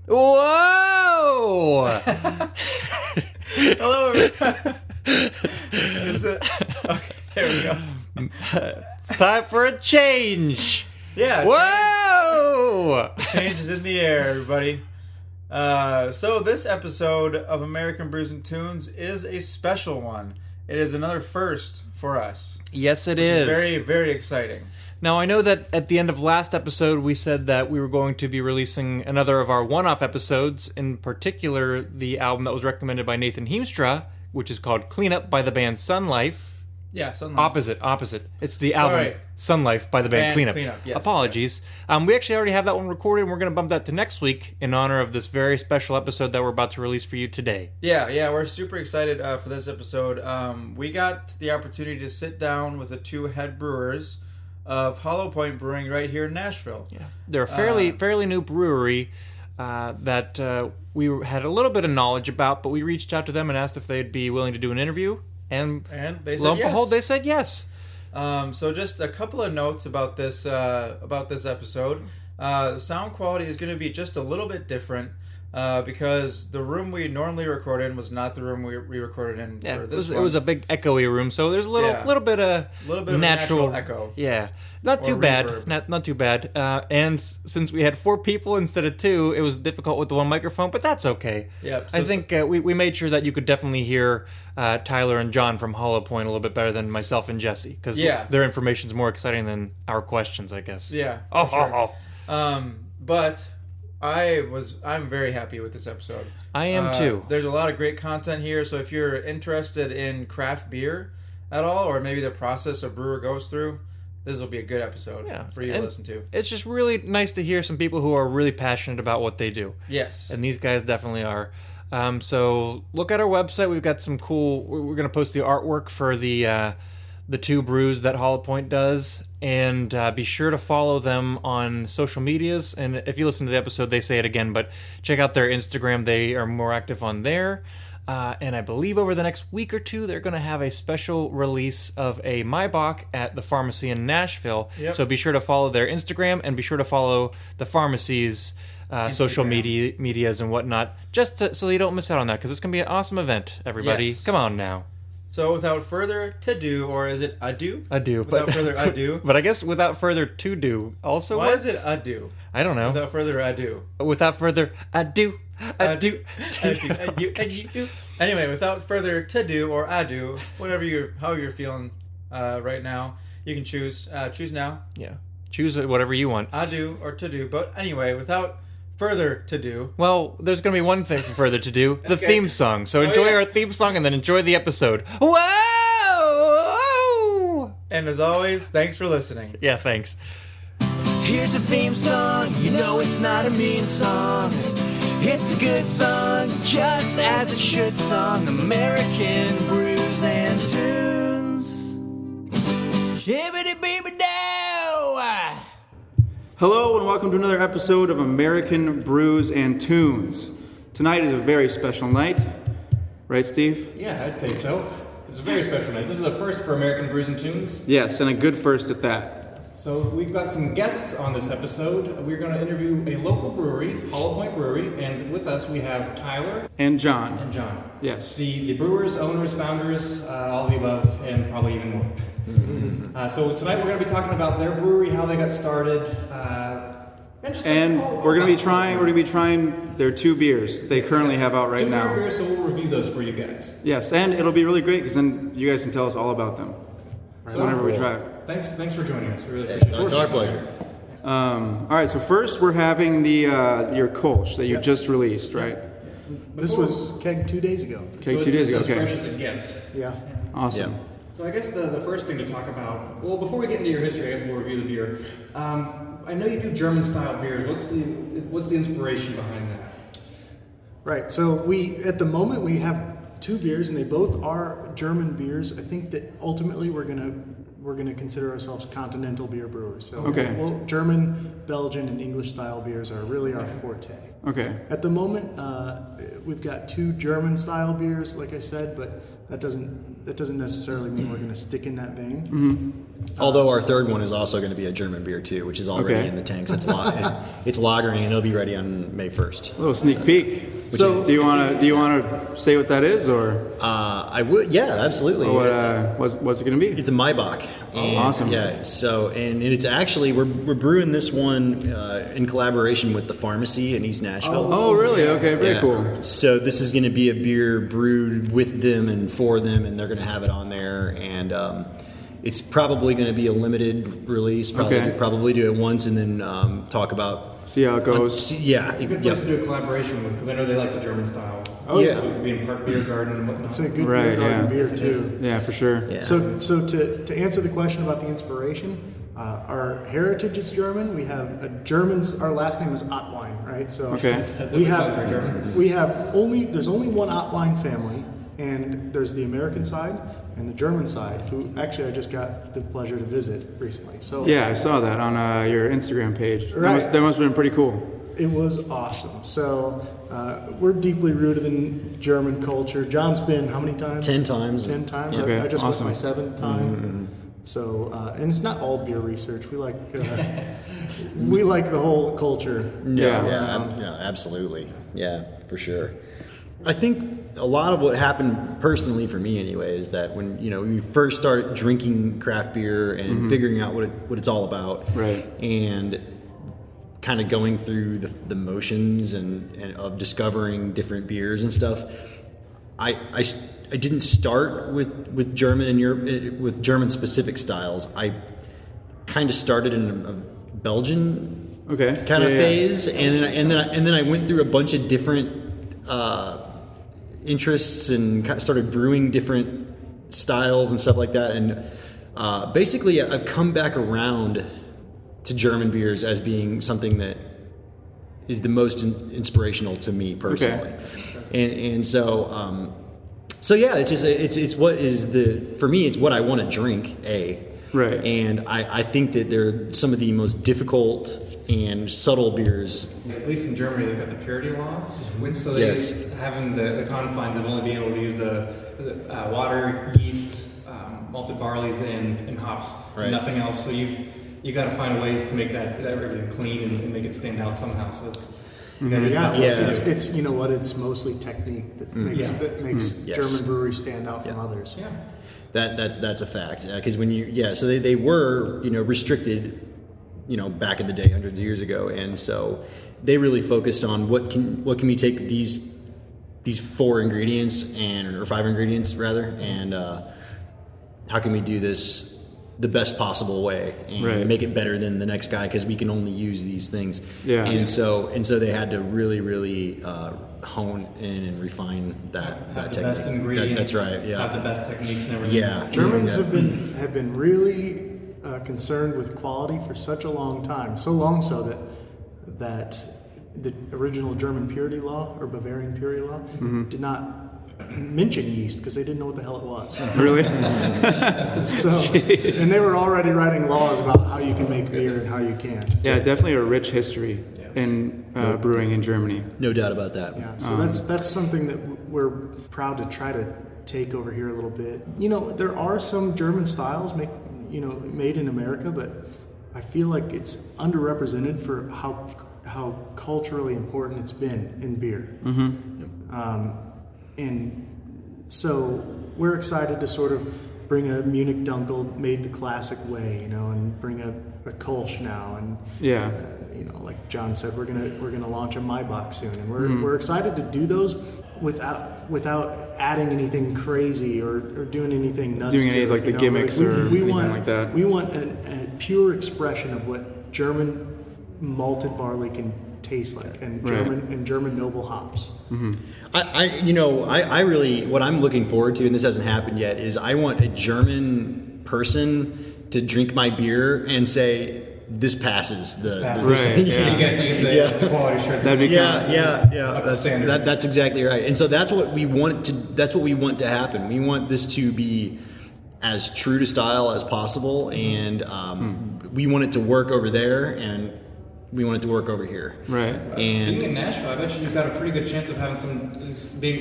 Whoa! Hello, everyone. Okay, there we go. It's time for a change. Yeah. Whoa! Change is in the air, everybody. So this episode of American Brews and Tunes is a special one. It is another first for us. Yes, it is. is. Very, very exciting. Now, I know that at the end of last episode, we said that we were going to be releasing another of our one-off episodes, in particular, the album that was recommended by Nathan Heemstra, which is called Clean Up by the band Sun Life. Yeah, Sun Life. Opposite. It's the album Sun Life by the band Clean Up. Yes, Apologies. Yes. We actually already have that one recorded, and we're going to bump that to next week in honor of this very special episode that we're about to release for you today. Yeah, we're super excited for this episode. We got the opportunity to sit down with the two head brewers of Hollow Pointe Brewing right here in Nashville. Yeah, they're a fairly new brewery that we had a little bit of knowledge about, but we reached out to them and asked if they'd be willing to do an interview, and they said lo and yes. behold, they said yes. So just a couple of notes about this episode. The sound quality is going to be just a little bit different because the room we normally record in was not the room we recorded in for this one. It was a big echoey room, so there's a little bit of natural echo. Yeah, not too bad. Not too bad. And since we had 4 people instead of 2, it was difficult with the one microphone, but that's okay. Yep. I think we made sure that you could definitely hear Tyler and John from Hollow Pointe a little bit better than myself and Jesse, because their information's more exciting than our questions, I guess. Yeah. But I'm very happy with this episode. I am too. There's a lot of great content here, so if you're interested in craft beer at all, or maybe the process a brewer goes through, this will be a good episode for you to listen to. It's just really nice to hear some people who are really passionate about what they do. Yes. And these guys definitely are. So look at our website. We've got some cool... We're going to post the artwork for the 2 brews that Hollow Pointe does, and be sure to follow them on social medias. And if you listen to the episode, they say it again, but check out their Instagram. They are more active on there. And I believe over the next week or 2, they're going to have a special release of a Maibach at the pharmacy in Nashville. Yep. So be sure to follow their Instagram, and be sure to follow the pharmacy's social medias and whatnot, so you don't miss out on that, because it's going to be an awesome event, everybody. Yes. Come on now. So without further to-do, or is it ado? Ado. Without further ado. But I guess without further to-do also Why works? is it ado? I don't know. Without further ado. Without further ado. Ado. Anyway, without further to-do or ado, how you're feeling right now, you can choose now. Yeah. Choose whatever you want. Ado or to-do. But anyway, without further to do. Well, there's going to be one thing further to do. The theme song. So enjoy our theme song and then enjoy the episode. Whoa! And as always, thanks for listening. Yeah, thanks. Here's a theme song. You know it's not a mean song. It's a good song, just as it should song. American Brews and Tunes. Shibbity-beeby-dow! Hello and welcome to another episode of American Brews and Tunes. Tonight is a very special night. Right, Steve? Yeah, I'd say so. It's a very special night. This is a first for American Brews and Tunes. Yes, and a good first at that. So we've got some guests on this episode. We're going to interview a local brewery, Hollow Pointe Brewery, and with us we have Tyler. And John. Yes. The brewers, owners, founders, all the above, and probably even more. So tonight we're going to be talking about their brewery, how they got started, and we're going to be trying their 2 beers they currently have out right now. 2 beers, so we'll review those for you guys. Yes, and it'll be really great because then you guys can tell us all about them whenever we try it. Thanks for joining us. We really appreciate it. It's our pleasure. All right, so first we're having your Kolsch that you just released, right? This was keg 2 days ago. Keg 2 days ago, okay. As fresh as it gets. Yeah. Awesome. Yeah. So I guess the first thing to talk about, well, before we get into your history, I guess we'll review the beer. I know you do German-style beers. What's the inspiration behind that? Right, so at the moment we have 2 beers, and they both are German beers. I think that ultimately we're gonna consider ourselves continental beer brewers. So well, German, Belgian, and English style beers are really our forte. Okay. At the moment, we've got 2 German style beers, like I said, but that doesn't necessarily mean we're going to stick in that vein. Mm-hmm. Although our third one is also going to be a German beer too, which is already in the tanks. It's lagering and it'll be ready on May 1st. A little sneak peek. So, do you want to say what that is, or? I would, yeah, absolutely. What's it going to be? It's a Maibach. Awesome. Yeah. So, and it's actually we're brewing this one in collaboration with the pharmacy in East Nashville. Oh, really? Okay, very cool. So this is going to be a beer brewed with them and for them, and they're going to have it on there, and it's probably going to be a limited release. Probably do it once and then talk about. See how it goes. It's a good place to do a collaboration with because I know they like the German style. Oh yeah, being part beer garden and whatnot. It's a good beer garden beer too. Yeah, for sure. Yeah. So to answer the question about the inspiration, our heritage is German. We have Germans. Our last name is Ottwein, right? So there's only one Ottwein family, and there's the American side and the German side, who actually I just got the pleasure to visit recently. So yeah, I saw that on your Instagram page. Right. That must have been pretty cool. It was awesome. So we're deeply rooted in German culture. John's been how many times? 10 times. 10 times. Okay. I just Awesome. went my 7th time. Mm-hmm. So and it's not all beer research. We like we like the whole culture. Yeah, absolutely. Yeah, for sure. I think a lot of what happened personally for me anyway is that when you first start drinking craft beer and figuring out what it's all about, right, and kind of going through the motions and of discovering different beers and stuff, I didn't start with German and Europe with German specific styles. I kind of started in a Belgian kind of phase, and then I went through a bunch of different interests and started brewing different styles and stuff like that. And basically, I've come back around to German beers as being something that is the most inspirational to me personally. And so yeah, it's what is for me, it's what I want to drink. Right. And I think that they're some of the most difficult and subtle beers. At least in Germany, they've got the purity laws, so they having the confines of only being able to use water, yeast, malted barleys, and hops, nothing else. So you got to find ways to make that everything clean and make it stand out somehow. So it's it's you know what, it's mostly technique that makes German breweries stand out from others. Yeah. That's a fact, because when so they were restricted back in the day, hundreds of years ago, and so they really focused on what can we take these 4 ingredients or 5 ingredients rather, and how can we do this the best possible way and make it better than the next guy, because we can only use these things. And so they had to really hone in and refine that technique. The best ingredients. That's right. Yeah. Have the best techniques and everything. Yeah. Germans have been really concerned with quality for such a long time. So long so that the original German purity law or Bavarian purity law did not mention yeast because they didn't know what the hell it was. Really? So, and they were already writing laws about how you can make beer and how you can't. Yeah, definitely a rich history in brewing in Germany. No doubt about that. Yeah, so that's something that we're proud to try to take over here a little bit. There are some German styles made in America, but I feel like it's underrepresented for how culturally important it's been in beer. And so we're excited to sort of bring a Munich Dunkel made the classic way, and bring a Kolsch now, and like John said, we're gonna launch a Maibach soon, and we're excited to do those without adding anything crazy or doing anything nuts. Doing any like the gimmicks or anything like that. We want a pure expression of what German malted barley can taste like, and German noble hops. I really, what I'm looking forward to, and this hasn't happened yet, is I want a German person to drink my beer and say, this passes the quality shirts. That'd be That's exactly right. And so that's what we want to happen. We want this to be as true to style as possible, and we want it to work over there, and we want it to work over here. Right. Being in And Nashville, I bet you've got a pretty good chance of having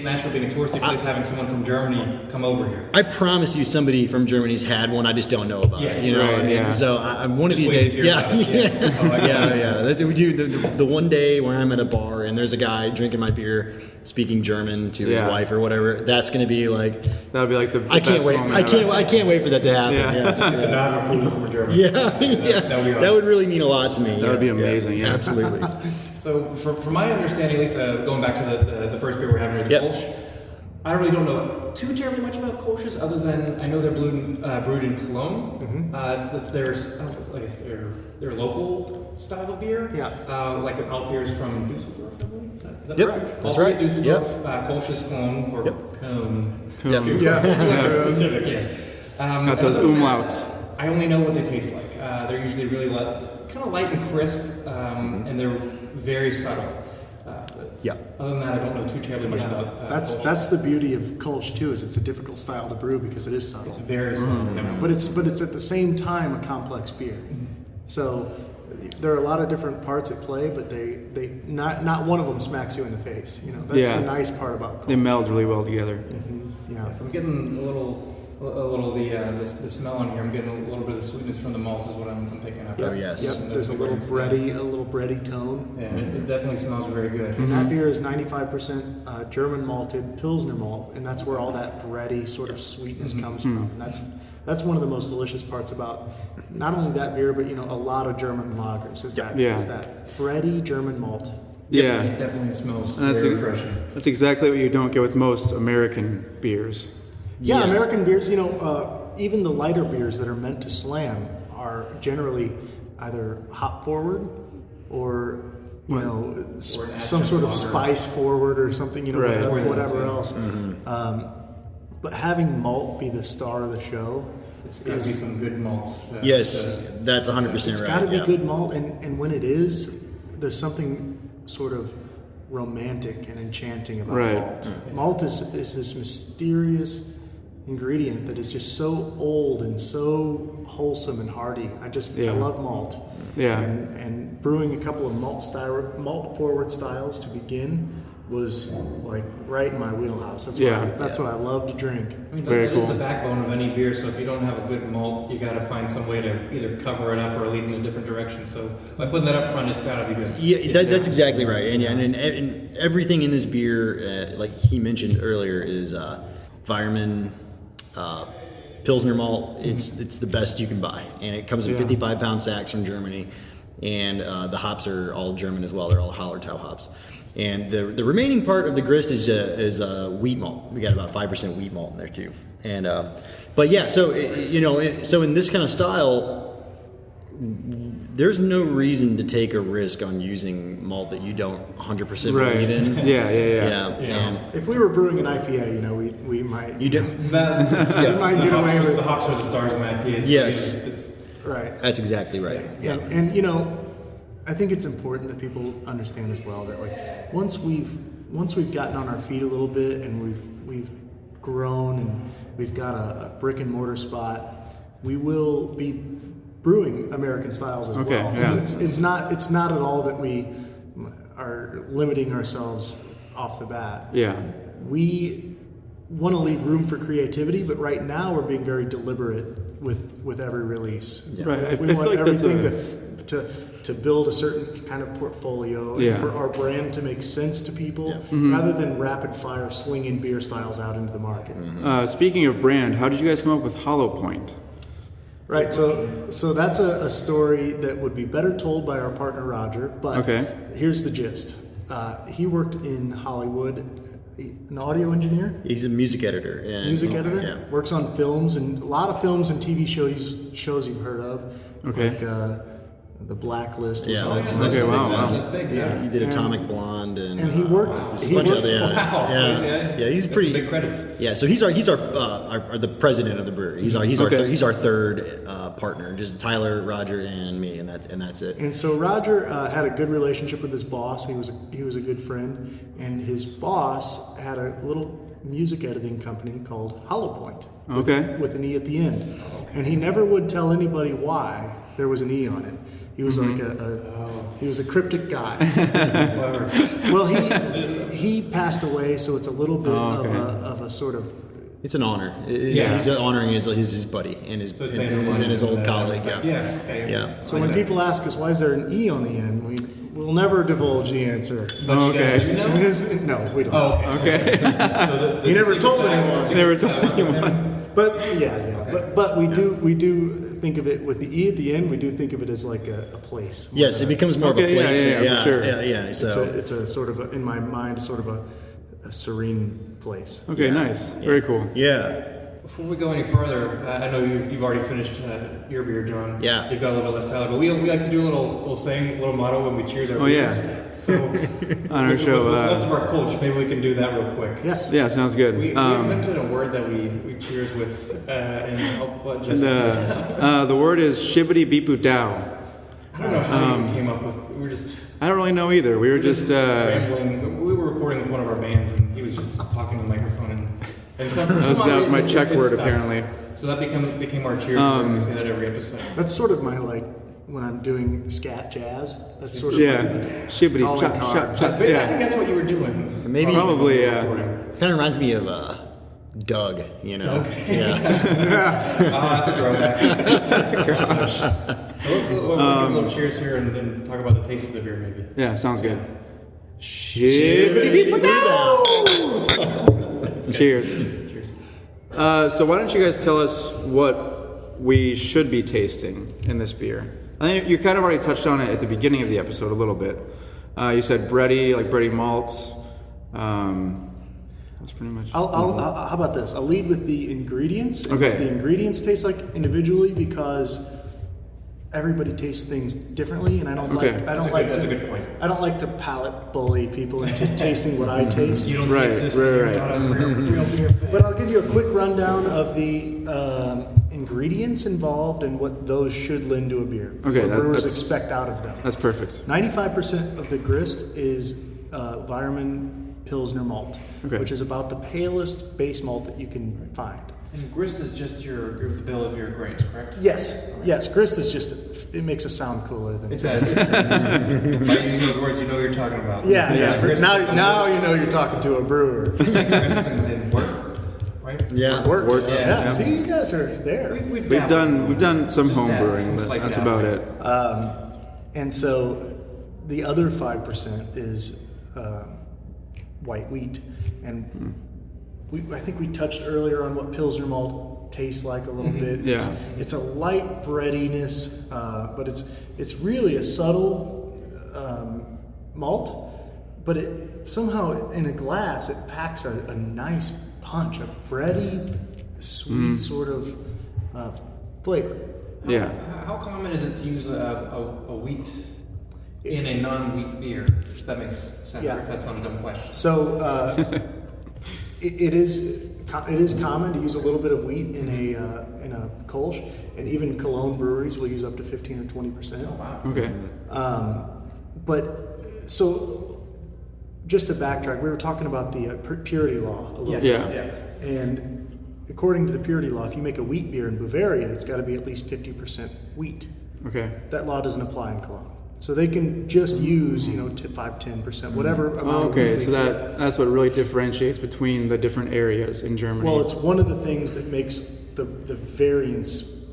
Nashville being a touristy place, having someone from Germany come over here. I promise you, somebody from Germany's had one. I just don't know about it. You know right, what I mean? yeah. So I'm one of Just these wait to days. hear Yeah, about it. yeah, Oh, I get it. yeah. That's, we do the one day where I'm at a bar and there's a guy drinking my beer, speaking German to his Yeah. wife or whatever. That's going to be like, That would be like the I can't best wait. moment I ever. can't wait for that to happen. Yeah. Yeah, Get the nod of approval from a German. yeah. That would be awesome. That would really mean a lot to me. That would be amazing, yeah. Absolutely. So, from my understanding, at least going back to the first beer we're having here, the Yep. Kolsch, I really don't know too terribly much about Kolsch's, other than I know they're brewed in Cologne. That's their, I guess their local style of beer. Yeah. Like the alt beers from Dusseldorf, I believe. Is that Yep, correct? that's Alt beers, right. Kolsch is Cologne or Yep. Cone. Yep. Yeah. Specific, yeah. Got those other than umlauts. that, I only know what they taste like. They're usually really kind of light and crisp, and they're very subtle. Yeah. Other than that, I don't know too terribly much about. That's the beauty of Kolsch too, is it's a difficult style to brew because it is subtle. It's very subtle. But it's at the same time a complex beer. So there are a lot of different parts at play, but they not one of them smacks you in the face. You know, that's Yeah. the nice part about They Kolsch. meld really well together. Yeah. I'm getting a little the smell on here. I'm getting a little bit of the sweetness from the malts is what I'm picking up. Oh, yes. Yep. There's a little bready tone. Yeah, it definitely smells very good. And that beer is 95% German malted Pilsner malt, and that's where all that bready sort of sweetness comes from. And that's one of the most delicious parts about not only that beer, but a lot of German lagers is that bready German malt. Yeah. It definitely smells And very refreshing. That's exactly what you don't get with most American beers. Yeah, Yes. American beers, even the lighter beers that are meant to slam are generally either hop forward or some sort of spice forward or something, Right. whatever else. But having malt be the star of the show, It's got to be some good malts. Yes, that's 100% it's right. got to be yeah. good malt, and when it is, there's something sort of romantic and enchanting about Right. malt. Malt is this mysterious ingredient that is just so old and so wholesome and hearty. I love malt. Yeah. And brewing a couple of malt forward styles to begin was like right in my wheelhouse. That's what I love to drink. I mean, Very that is cool. the backbone of any beer. So if you don't have a good malt, you got to find some way to either cover it up or lead in a different direction. So by putting that up front, it's got to be good. Yeah, that's exactly right. And everything in this beer, like he mentioned earlier, is Weirmann Pilsner malt. It's the best you can buy, and it comes in 55-pound sacks from Germany. And the hops are all German as well. They're all Hallertau hops. And the remaining part of the grist is wheat malt. We got about 5% wheat malt in there too. And but yeah, so so in this kind of style, there's no reason to take a risk on using malt that you don't 100% believe in. Yeah. And If we were brewing an IPA, we might. you do. That, might get away with- the hops are the stars in IPAs. So Yes. it's Right. That's exactly right. Yeah. And I think it's important that people understand as well that like once we've gotten on our feet a little bit and we've grown and we've got a brick and mortar spot, we will be brewing American styles as well. Yeah. It's not at all that we are limiting ourselves off the bat. Yeah. We want to leave room for creativity, but right now we're being very deliberate with every release. Right. I We feel want like that's everything to build a certain kind of portfolio Yeah. and for our brand to make sense to people Yeah. rather than rapid fire slinging beer styles out into the market. Speaking of brand, how did you guys come up with Hollow Pointe? Right, so that's a story that would be better told by our partner Roger, but here's the gist. He worked in Hollywood, an audio engineer, He's a music editor. editor, Yeah. works on films and a lot of films and TV shows you've heard of, Okay. like The Blacklist. Was Yeah, on that's- there. Okay, wow. That's big. Yeah. He did And- Atomic Blonde and and he worked. a He bunch worked of other. Wow. Yeah, he's That's pretty big credits. Yeah, so he's our the president of the brewery. He's our third partner, just Tyler, Roger, and me, and that's it. And so Roger had a good relationship with his boss. He was a good friend, and his boss had a little music editing company called Hollow Pointe. Okay. With an E at the end, and he never would tell anybody why there was an E on it. He was like he was a cryptic guy. Well, he passed away, so it's a little bit of a sort of. It's an honor. He's honoring his buddy and his old colleague. Yeah. So when people ask us why is there an E on the end, we'll never divulge the answer. But you guys do know? No, we don't. Oh, okay. Okay. He never told anyone. Never told anyone. But but we do think of it with the E at the end. We do think of it as like a place. Yes, it becomes more of a place. Yeah, for sure. Yeah. So it's a sort of in my mind sort of a serene place. Okay, nice. Very cool. Yeah. Before we go any further, I know you've already finished your beer, John. Yeah. You've got a little bit left, Tyler. But we like to do a little saying, a little motto when we cheers our beers. Yeah. So on our show. With left of our coach, maybe we can do that real quick. Yes. Yeah, sounds good. We invented a word that we cheers with, and I'll let Jessica. The word is shibbity beepoo dow. I don't know how you came up with. We were just. I don't really know either. We were just rambling. We were recording with one of our bands, and he was just talking to the microphone, and some. That was my check word, stuff. apparently. So that became our cheers word. We say that every episode. That's sort of my when I'm doing scat jazz. That's sort of shibbity calling chop card. chop chop. I think that's what you were doing. Maybe probably kind of reminds me of Doug. You know. Doug? Yeah. Yes. That's a throwback. Gosh. So let's give a little cheers here and then talk about the taste of the beer, maybe. Yeah, sounds good. Shibbity beepoo dow. Cheers. Cheers. So why don't you guys tell us what we should be tasting in this beer? I think you kind of already touched on it at the beginning of the episode a little bit. You said bready malts. That's pretty much. How about this? I'll lead with the ingredients. Okay. The ingredients taste like individually because everybody tastes things differently, and I don't That's a good point. I don't like to palate bully people into tasting what I taste. You don't taste this. You're not a real beer fan. But I'll give you a quick rundown of the ingredients involved and what those should lend to a beer. Okay, what brewers expect out of them. That's perfect. 95% of the grist is Weirmann Pilsner malt, which is about the palest base malt that you can find. And grist is just the bill of your grains, correct? Yes. Grist is just, it makes us sound cooler than. It's by using those words, you know what you're talking about. Yeah. Now you know you're talking to a brewer. Grist and wort, right? Yeah. Wort. Yeah. See, you guys are there. We've done some home brewing, but that's about it. And so the other 5% is white wheat, and I think we touched earlier on what Pilsner malt tastes like a little bit. It's a light breadiness, but it's really a subtle malt, but it somehow in a glass it packs a nice punch, a bready, sweet sort of flavor. Yeah. How common is it to use a wheat in a non-wheat beer? If that makes sense, or if that's not a dumb question. So it is common to use a little bit of wheat in a Kolsch, and even Cologne breweries will use up to 15 or 20%. Oh wow. Okay. But so just to backtrack, we were talking about the purity law a little bit. Yeah. And according to the purity law, if you make a wheat beer in Bavaria, it's got to be at least 50% wheat. Okay. That law doesn't apply in Cologne. So they can just use, 5-10%, whatever amount. Okay, so that's what really differentiates between the different areas in Germany. Well, it's one of the things that makes the variance,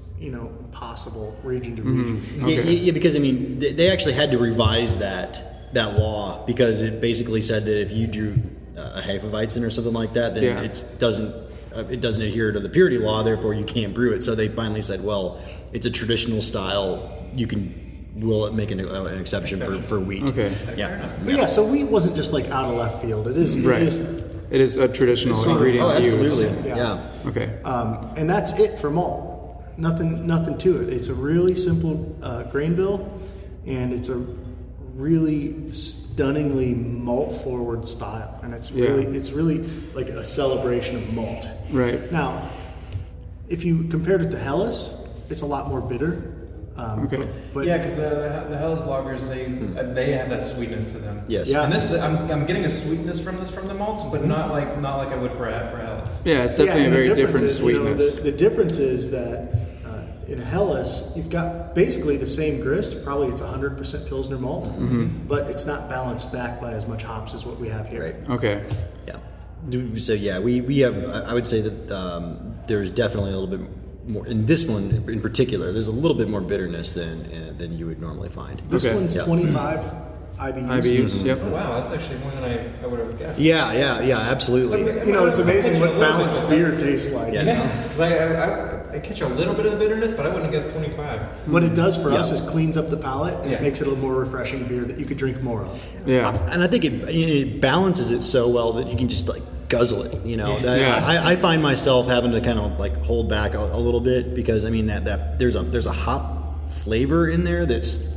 possible region to region. Okay. Yeah, because I mean, they actually had to revise that law because it basically said that if you drew a Hefeweizen or something like that, then it doesn't adhere to the purity law. Therefore, you can't brew it. So they finally said, well, it's a traditional style. We'll make an exception for wheat. Okay. Yeah. So wheat wasn't just like out of left field. It is. Right. It is a traditional ingredient to use. Absolutely. Yeah. Okay. And that's it for malt. Nothing to it. It's a really simple grain bill, and it's a really stunningly malt forward style, and it's really like a celebration of malt. Right. Now, if you compared it to Helles, it's a lot more bitter. But because the Helles lagers they have that sweetness to them. Yes. Yeah. And this I'm getting a sweetness from the malts, but not like I would for Helles. Yeah, it's definitely a very different sweetness. The difference is that in Helles, you've got basically the same grist. Probably it's 100% Pilsner malt, but it's not balanced back by as much hops as what we have here. Right. Okay. Yeah. So yeah, we have. I would say that there's definitely a little bit more in this one in particular. There's a little bit more bitterness than you would normally find. This Okay. one's Yeah. 25 IBUs. IBUs. Yep. Oh, wow, that's actually more than I would have guessed. Yeah, absolutely. You know, it's amazing what balanced beer That's- tastes like. Yeah, because I catch a little bit of the bitterness, but I wouldn't have guessed 25. What it does for us Yeah. is cleans up the palate and Yeah. it makes it a more refreshing beer that you could drink more of. Yeah. And I think it balances it so well that you can just like guzzle it. You know, Yeah. I find myself having to kind of like hold back a little bit because I mean that there's a hop flavor in there that's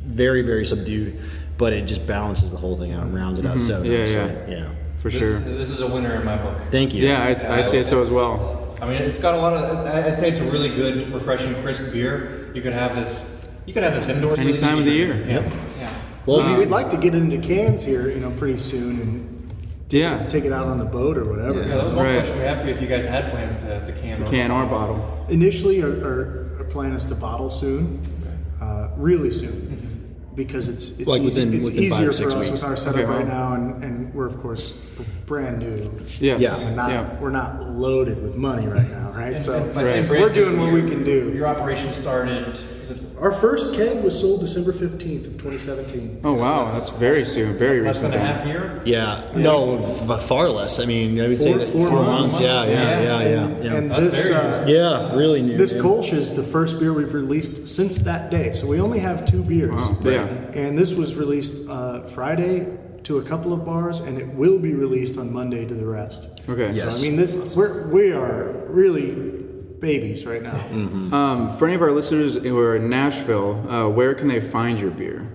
very, very subdued, but it just balances the whole thing out and rounds it out so Yeah, nicely. yeah. Yeah. For This, sure. this is a winner in my book. Thank you. Yeah, I say so as well. I mean, it's got a lot of. I'd say it's a really good, refreshing, crisp beer. You could have this. You could have this indoors Any really time of the easy. year. Yeah. Well, We'd like to get into cans here, pretty soon and Yeah. take it out on the boat or whatever. Yeah, that was one Right. question we had for you if you guys had plans to can. or- Can or bottle. Initially, our plan is to bottle soon, really soon, because it's Like easy, within it's 5 or easier 6 for us weeks. with our setup Okay, right wow. now, and we're of course brand new. Yes. Yeah. And we're not loaded with money right now, right? So, By saying so brand we're doing new, what we your- can do. Your operation started. Is it Our first keg was sold December 15th of 2017. Oh wow, that's very soon, very less than recent. a half year? yeah. No, far less. I mean, I would say that 4 months. Yeah. And That's this very Yeah, really new. this yeah. Kolsch is the first beer we've released since that day. So we only have 2 beers. Wow. Yeah. And this was released Friday to a couple of bars, and it will be released on Monday to the rest. Okay. Yes. So I mean, we are really babies right now. For any of our listeners who are in Nashville, where can they find your beer?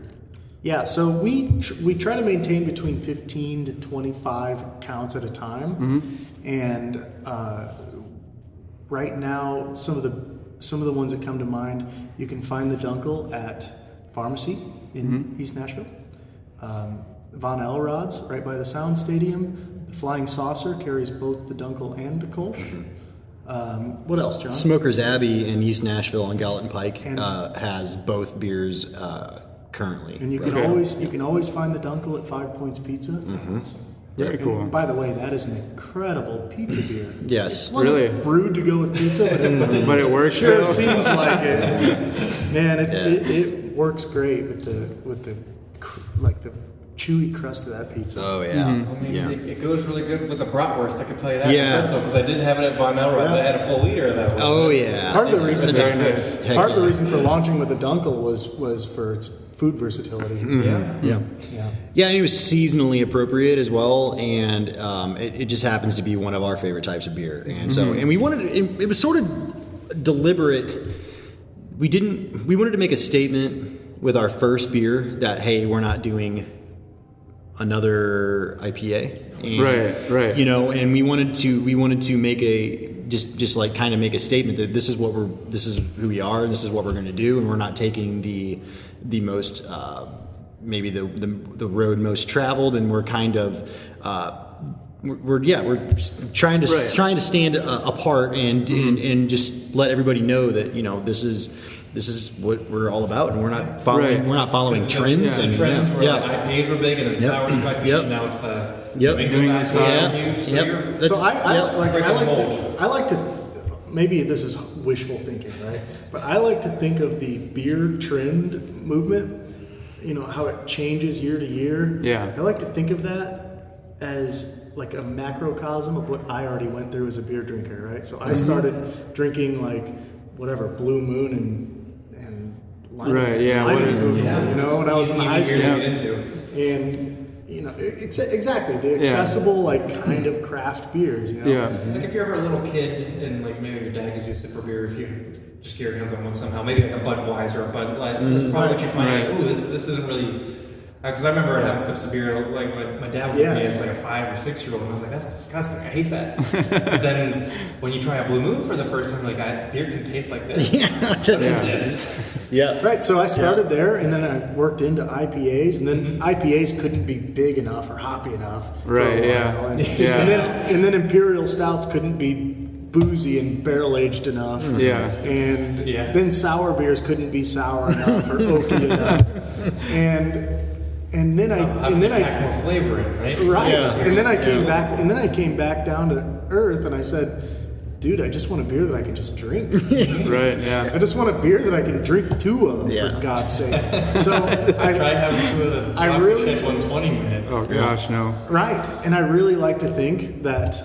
Yeah, so we try to maintain between 15 to 25 counts at a time, and right now some of the ones that come to mind, you can find the Dunkel at Pharmacy in East Nashville, Von Elrod's right by the Sound Stadium. The Flying Saucer carries both the Dunkel and the Kolsch. What else, John? Smoker's Abbey in East Nashville on Gallatin Pike And- has both beers currently. And you can always find the Dunkel at 5 Points Pizza. Very And cool. by the way, that is an incredible pizza beer. Yes. It wasn't Really? brewed to go with pizza, but it But it works. sure though. seems like it. Man, it works great with the chewy crust of that pizza. Oh yeah. I mean, Yeah. it goes really good with a bratwurst. I can tell you that. Yeah. Because I did have it at Von Elrod's. Yeah. I had a full liter of that one. Oh yeah. Part of the reason Very nice. Heck part of the yeah. reason for launching with the Dunkel was for its food versatility. Yeah. Yeah. Yeah. Yeah, and it was seasonally appropriate as well, and it just happens to be one of our favorite types of beer, and so and we wanted it was sort of deliberate. We wanted to make a statement with our first beer that hey, we're not doing another IPA, and, Right. You know, and we wanted to make a just like kind of make a statement that this is who we are, and this is what we're going to do, and we're not taking the most maybe the road most traveled, and we're kind of we're trying to stand apart and just let everybody know that this is what we're all about, and we're not following trends. The And trends were yeah. like IPAs were big, and then sours got big, and now it's the Yep. New England style. Yeah. So Yep. you're- That's- So yeah. I like to maybe this is wishful thinking, right? But I like to think of the beer trend movement, how it changes year to year. Yeah. I like to think of that as like a macrocosm of what I already went through as a beer drinker, right? So I started drinking like whatever Blue Moon and Lime, Right, yeah, Lime what and is- Coke, yeah. when I was in high Easy school. beer to get into. And exactly the accessible kind of craft beers. Yeah. Like if you're ever a little kid and like maybe your dad gives you a sip of beer, if you just get your hands on one somehow, maybe like a Budweiser or a Bud Light, that's probably what you find. Right. Like, ooh, this isn't really. Because I remember having sips of beer, like my dad would give me Yes. as like a 5 or 6 year old, and I was like, that's disgusting. I hate that. But then when you try a Blue Moon for the first time, like beer can taste like this. What's this? Yeah. Right, so I started there, and then I worked into IPAs, and then IPAs couldn't be big enough or hoppy enough. For Right, a yeah. while. And, Yeah. and then Imperial Stouts couldn't be boozy and barrel aged enough. Yeah. And then sour beers couldn't be sour enough or oaky enough. And then I pack more flavor in, right? right. Yeah. And then I came back down to earth and I said, dude, I just want a beer that I can just drink. Right. Yeah. I just want a beer that I can drink 2 of, Yeah. for God's sake. So Try having 2 of the I really- 120 minutes. Oh gosh, no. right, and I really like to think that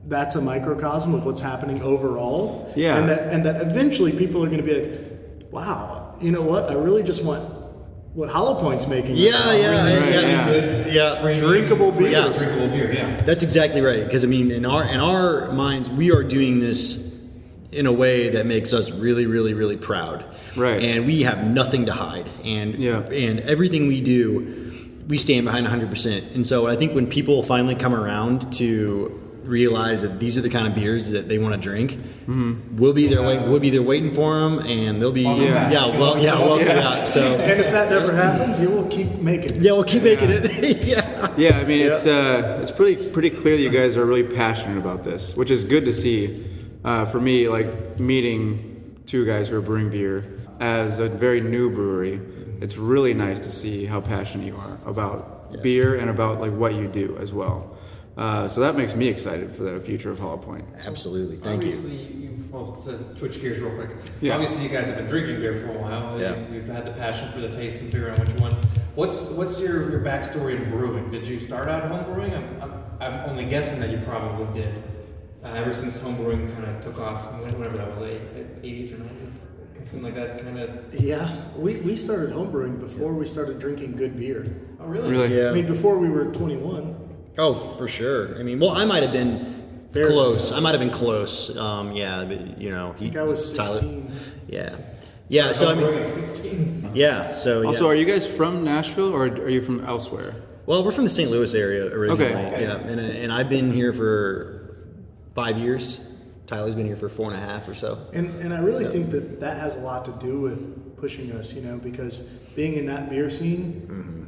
that's a microcosm of what's happening overall. Yeah. and that eventually people are going to be like, wow, you know what? I really just want what Hollow Pointe's making. Drinkable beers. Yeah. Drinkable beer, yeah. That's exactly right. Because I mean, in our minds, we are doing this in a way that makes us really, really, really proud. Right. And we have nothing to hide. And and everything we do, we stand behind 100%. And so I think when people finally come around to realize that these are the kind of beers that they want to drink, we'll be there. We'll be there waiting for them, and they'll be welcome. So And if that never happens, you will keep making it. we'll keep making it. Yeah, I mean it's pretty clear that you guys are really passionate about this, which is good to see. For me, like meeting 2 guys who are brewing beer as a very new brewery, it's really nice to see how passionate you are about beer and about like what you do as well. So that makes me excited for the future of Hollow Pointe. Absolutely. Thank you. Obviously, well, to switch gears real quick. Yeah. Obviously, you guys have been drinking beer for a while. Yeah. You've had the passion for the taste and figuring out which one. What's your backstory in brewing? Did you start out home brewing? I'm only guessing that you probably did. Ever since home brewing kind of took off, whenever that was, 80s or 90s, something like that, kind of. Yeah, we started homebrewing before we started drinking good beer. Oh, really? Really? Yeah. I mean, before we were 21. Oh, for sure. I mean, well, I might have been close. I might have been close. Yeah, but, you know, I think I was 16. Yeah. So I Brewing mean, at 16. yeah. So Also, are you guys from Nashville or are you from elsewhere? well, we're from the St. Louis area originally. Okay. Yeah, and I've been here for 5 years. Tyler's been here for 4.5 or so. And I really think that has a lot to do with pushing us, because being in that beer scene,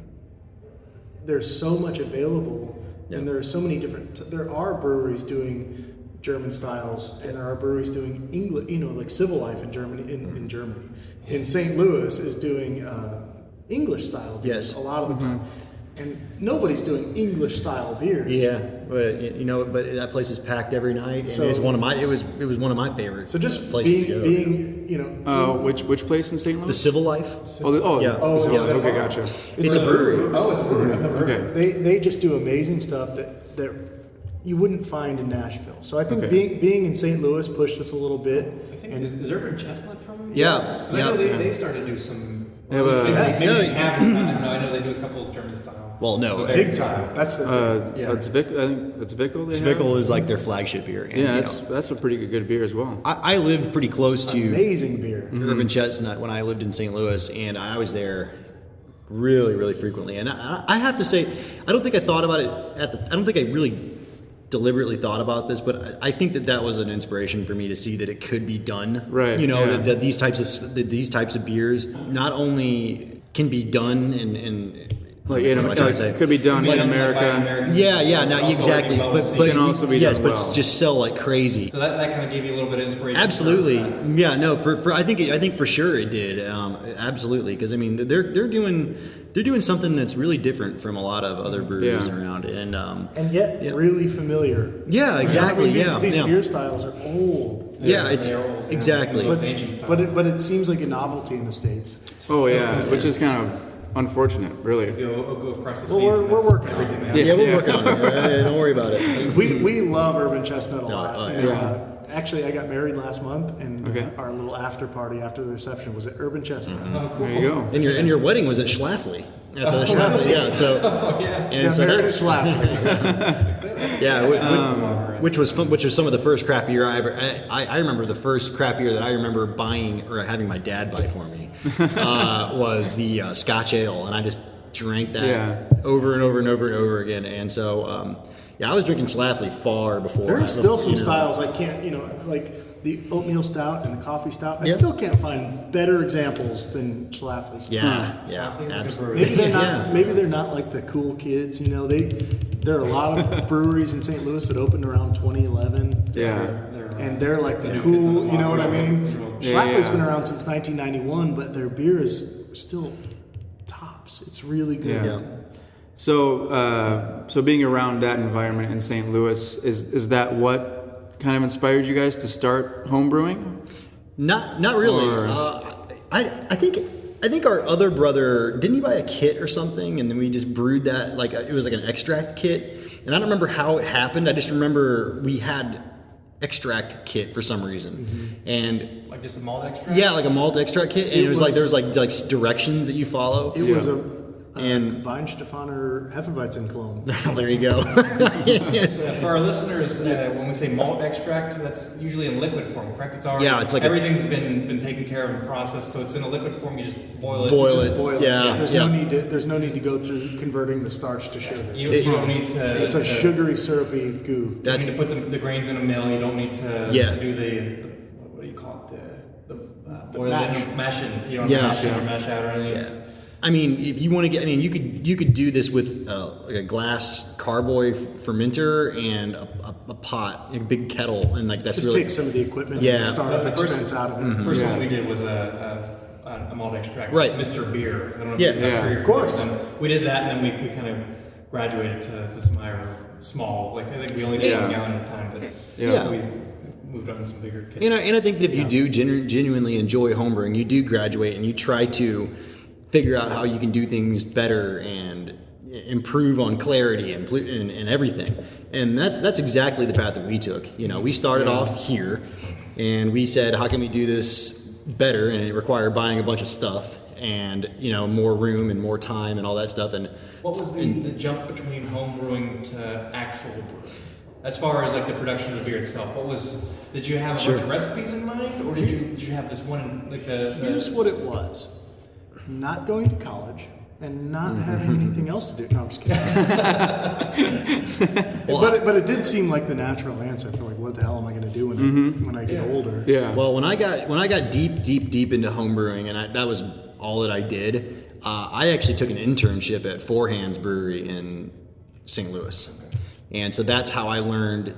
there's so much available, and there are so many different. There are breweries doing German styles, and there are breweries doing English, like Civil Life in Germany. In Germany, in St. Louis is doing English style beers Yes. a lot of the time. And nobody's doing English style beers. Yeah, but but that place is packed every night. And So- it's one of my it was one of my favorites. So just places to go. being Which place in St. Louis? The Civil Life. Yeah. yeah. Okay, gotcha. It's a brewery. Oh, it's a brewery. I've never heard of it. Okay. they just do amazing stuff that you wouldn't find in Nashville. So I think Okay. being in St. Louis pushed us a little bit. I think is Urban Chestnut from? Yeah. Because I know they started to do some. They have a- maybe Yeah. they haven't. I don't know. I know they do a couple of German style. Well, no. Big time. That's the thing. That's Vic. I think that's Vickel. Zwickel is like their flagship beer. And, Yeah, that's a pretty good beer as well. I lived pretty close to Amazing beer. Urban Chestnut when I lived in St. Louis, and I was there really, really frequently. And I have to say, I don't think I thought about it I don't think I really deliberately thought about this, but I think that was an inspiration for me to see that it could be done. Right, That these types of beers not only can be done and Like what am I trying to say? it could be done in America. Yeah, no, exactly. But can also be yes, done but well. just sell like crazy. So that kind of gave you a little bit of inspiration. Absolutely, yeah. No, for I think for sure it did. Absolutely, because I mean they're doing something that's really different from a lot of other breweries Yeah. around, and And yet really familiar. yeah, exactly. I mean, these yeah. beer styles are old. Yeah, it's They're old. exactly. Those ancient styles. But it seems like a novelty in the States. Oh yeah, which is kind of unfortunate, really. Go across the Well, seas. we're that's working on everything. it. They have. Yeah, we're working on it. Don't worry about it. We love Urban Chestnut a lot. oh, And, yeah. actually, I got married last month, and Okay. our little after party after the reception was at Urban Chestnut. Oh, cool. There you go. And your wedding was at Schlafly. At the Schlafly, yeah. So and Got so married that- at Schlafly. Yeah, which was fun, which was some of the first crap beer I ever. I remember the first crap beer that I remember buying or having my dad buy for me was the Scotch Ale, and I just drank that Yeah. over and over and over and over again. And so, yeah, I was drinking Schlafly far before. There are still some you know. styles I can't, like the oatmeal stout and the coffee stout. I Yeah. still can't find better examples than Schlafly's. Yeah, Schlafly's a good absolutely. Maybe they're not. Yeah. Maybe they're not like the cool kids. there are a lot of breweries in St. Louis that opened around 2011. Yeah. And they're like the new kids cool, on the you know what block, I mean? Yeah, Schlafly's yeah. been around since 1991, but their beer is still tops. It's really good. Yeah. So being around that environment in St. Louis, is that what kind of inspired you guys to start home brewing? Not really. Or- I think our other brother, didn't he buy a kit or something, and then we just brewed that, like it was like an extract kit, and I don't remember how it happened. I just remember we had extract kit for some reason, and Like just a malt extract? yeah, like a malt extract kit, and it was like there was like directions that you follow. It was a And- Weinstefaner Hefeweizen clone. There you go. For our listeners, when we say malt extract, that's usually in liquid form, correct? It's already, Yeah, it's like everything's been taken care of and processed, so it's in a liquid form. You just boil it. Boil Just it. boil it. Yeah, There's yeah. no need to go through converting the starch to sugar. You don't need to. It's a sugary, syrupy goo. You That's need to put the grains in a mill. You don't need to, Yeah. to do the what do you call it? The boil mash. it, mashing. You don't Yeah. mash it or mash out or anything. It's just, I mean, if you want to get, I mean, you could do this with like a glass carboy fermenter and a pot, a big kettle, and like that's Just really take some of the equipment Yeah. and the startup The first- expense out of it. the first one we did was a malt extract, Right. Mr. Beer. I don't know if Yeah. I'm sure you're Of course. familiar with them. We did that, and then we kind of graduated to some higher, small. Like I think we only did 1 gallon at a time, but Yeah. we moved on to some bigger kits. and I think that if you do genuinely enjoy homebrewing, you do graduate and you try to figure out how you can do things better and improve on clarity and everything. And that's exactly the path that we took. You know, we started off here, and we said, how can we do this better? And it required buying a bunch of stuff and more room and more time and all that stuff. And What was the jump between home brewing to actual brewing? As far as like the production of the beer itself, did you have a bunch of recipes in mind, or did you have this one like the Here's what it was. Not going to college and not having anything else to do. No, I'm just kidding. But it did seem like the natural answer for like, what the hell am I going to do when I get older? Yeah. Well, when I got deep into homebrewing, and that was all that I did, I actually took an internship at Four Hands Brewery in St. Louis, and so that's how I learned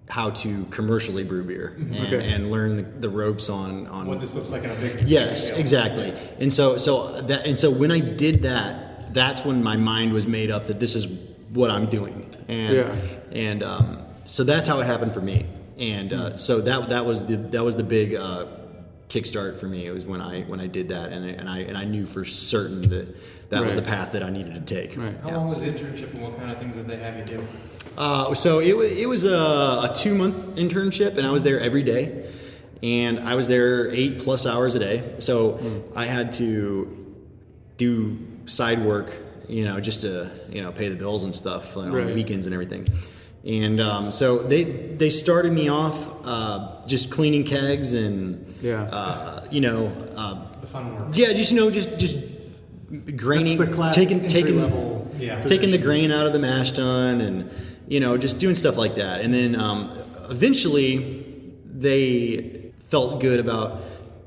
how to commercially brew beer and learn the ropes on what this looks like in a big Yes, scale. exactly. And so when I did that, that's when my mind was made up that this is what I'm doing, and so that's how it happened for me. And so that was the big kickstart for me. It was when I did that, and I knew for certain that was the path that I needed to take. Right. How long was the internship, and what kind of things did they have you do? So it was a 2-month internship, and I was there every day, and I was there 8+ hours a day. So I had to do side work, just to pay the bills and stuff on the weekends and everything. And so they started me off just cleaning kegs and The fun work. yeah, just graining, That's the classic taking entry-level taking the grain out of the mash tun, and just doing stuff like that. And then eventually they felt good about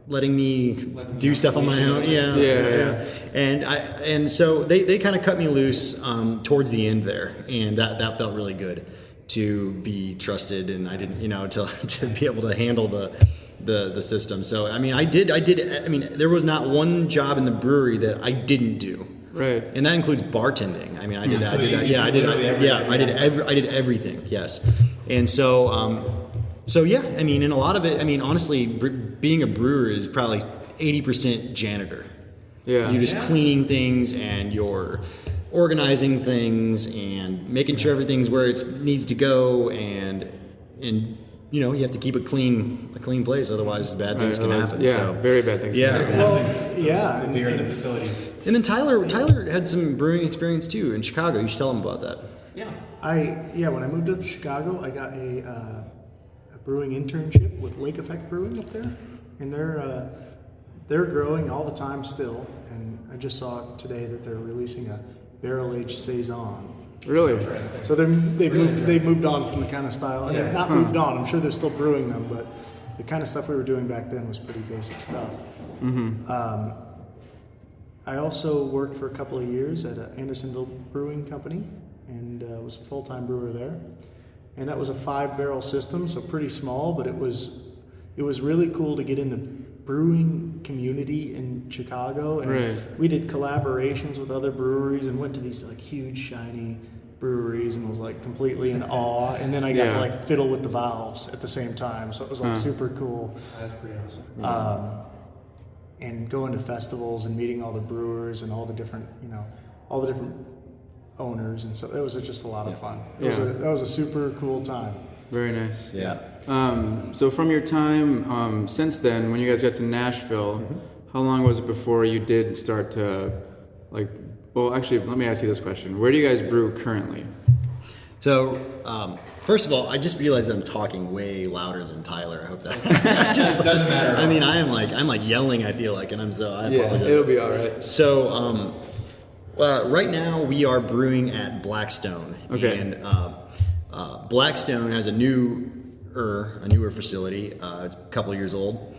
letting me do stuff on my own. Yeah. And so they kind of cut me loose towards the end there, and that felt really good to be trusted, and I didn't to be able to handle the system. So I mean, I did. I mean, there was not one job in the brewery that I didn't do. Right. And that includes bartending. I mean, I did that. So I did you that. Yeah, I did. literally everything. I did everything. Yes. And so yeah. I mean, in a lot of it, I mean, honestly, being a brewer is probably 80% janitor. Yeah. You're just cleaning things, and you're organizing things and making sure everything's where it needs to go, and you have to keep a clean place, otherwise bad things can happen. Yeah, So, very bad things. yeah. Can happen. Well, yeah. The beer in the facilities. And then Tyler had some brewing experience too in Chicago. You should tell him about that. Yeah. When I moved up to Chicago, I got a brewing internship with Lake Effect Brewing up there, and they're growing all the time still. And I just saw today that they're releasing a barrel-aged saison. Really? So they've moved on from the kind of style. Yeah. Not moved on. I'm sure they're still brewing them, but the kind of stuff we were doing back then was pretty basic stuff. I also worked for a couple of years at Andersonville Brewing Company, and was a full-time brewer there. And that was a 5-barrel system, so pretty small, but it was really cool to get in the brewing community in Chicago. And we did collaborations with other breweries and went to these like huge, shiny breweries and was like completely in awe. And then I got to like fiddle with the valves at the same time, so it was like super cool. That's pretty awesome. And going to festivals and meeting all the brewers and all the different owners, and so it was just a lot of fun. That was a super cool time. Very nice. Yeah. So from your time since then, when you guys got to Nashville, how long was it before you did start to well, actually, let me ask you this question. Where do you guys brew currently? So, first of all, I just realized that I'm talking way louder than Tyler. I hope that just doesn't matter. I mean, I'm like yelling, I feel like, and I apologize. It'll be all right. So, right now we are brewing at Blackstone. Okay. And Blackstone has a newer facility. It's a couple of years old.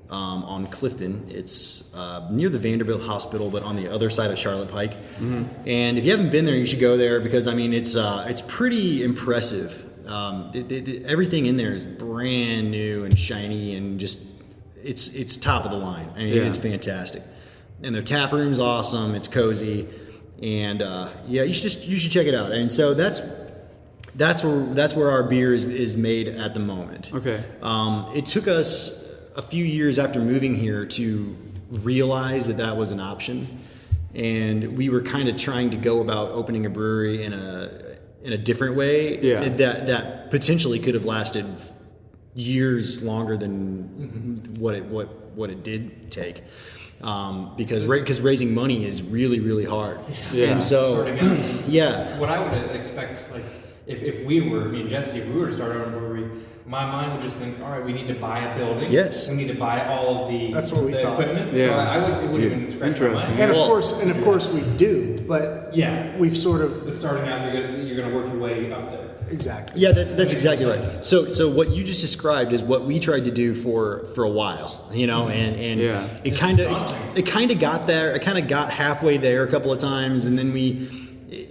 On Clifton. It's near the Vanderbilt Hospital, but on the other side of Charlotte Pike. And if you haven't been there, you should go there because I mean it's pretty impressive. Everything in there is brand new and shiny and just it's top of the line. I mean it's fantastic. And their tap room's awesome. It's cozy, and you should check it out. And so that's where our beer is made at the moment. Okay. It took us a few years after moving here to realize that was an option, and we were kind of trying to go about opening a brewery in a different way that potentially could have lasted years longer than what it did take, because raising money is really, really hard. And so what I would expect, like if we were, me and Jesse, if we were to start our own brewery, my mind would just think, all right, we need to buy a building. Yes. We need to buy all of the equipment. Yeah. So it wouldn't even scratch my mind. And of course we do, but we've sort of But starting out, you're gonna work your way out there. exactly. Yeah, that's exactly right. So what you just described is what we tried to do for a while, and it kind of got there. It kind of got halfway there a couple of times, and then we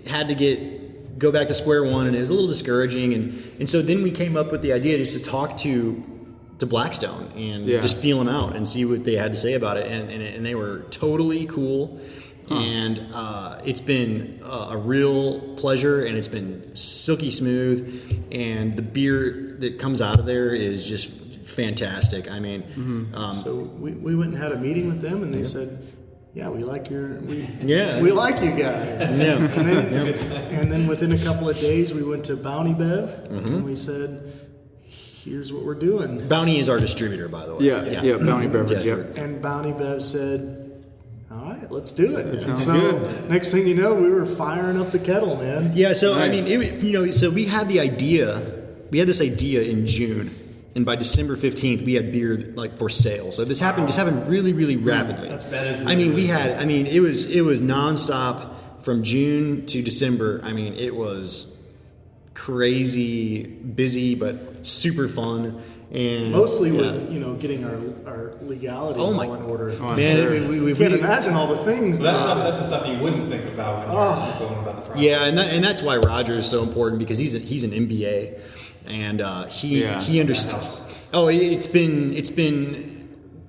had to go back to square one, and it was a little discouraging, and so then we came up with the idea just to talk to Blackstone and just feel them out and see what they had to say about it, and they were totally cool. And it's been a real pleasure, and it's been silky smooth, and the beer that comes out of there is just fantastic. I mean, so we went and had a meeting with them, and they said, "Yeah, we like we like you guys." And then within a couple of days, we went to Bounty Bev, and we said, "Here's what we're doing." Bounty is our distributor, by the way. Yeah, Bounty Beverage. Yep. And Bounty Bev said, "All right, let's do it." And sounds so good. next thing you know, we were firing up the kettle, man. Yeah, so Nice. I mean, so we had this idea in June, and by December 15th, we had beer like for sale. So this happened really, really rapidly. It was nonstop from June to December. I mean, it was crazy busy, but super fun. And Mostly with getting our legalities all in order. Man, we can't imagine all the things. That's the stuff you wouldn't think about when you're going about the process. Yeah, and that's why Roger is so important, because he's an MBA, and he understands. Oh, it's been.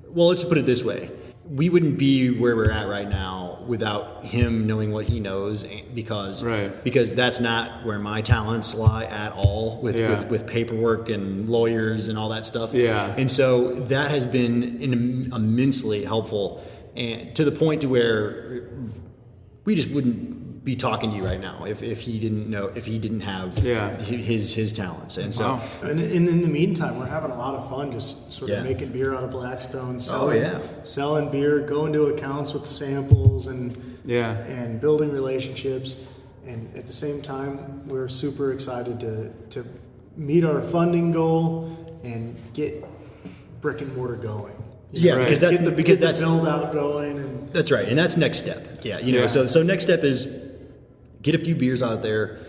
Well, let's put it this way: we wouldn't be where we're at right now without him knowing what he knows, because that's not where my talents lie at all with paperwork and lawyers and all that stuff. Yeah. And so that has been immensely helpful, and to the point to where we just wouldn't be talking to you right now if he didn't have his talents. And so and in the meantime, we're having a lot of fun just sort of making beer out of Blackstone, selling beer, going to accounts with samples and building relationships. And at the same time, we're super excited to meet our funding goal and get brick and mortar going. Because that's get the build out going, and that's right, and that's next step. So next step is get a few beers out there,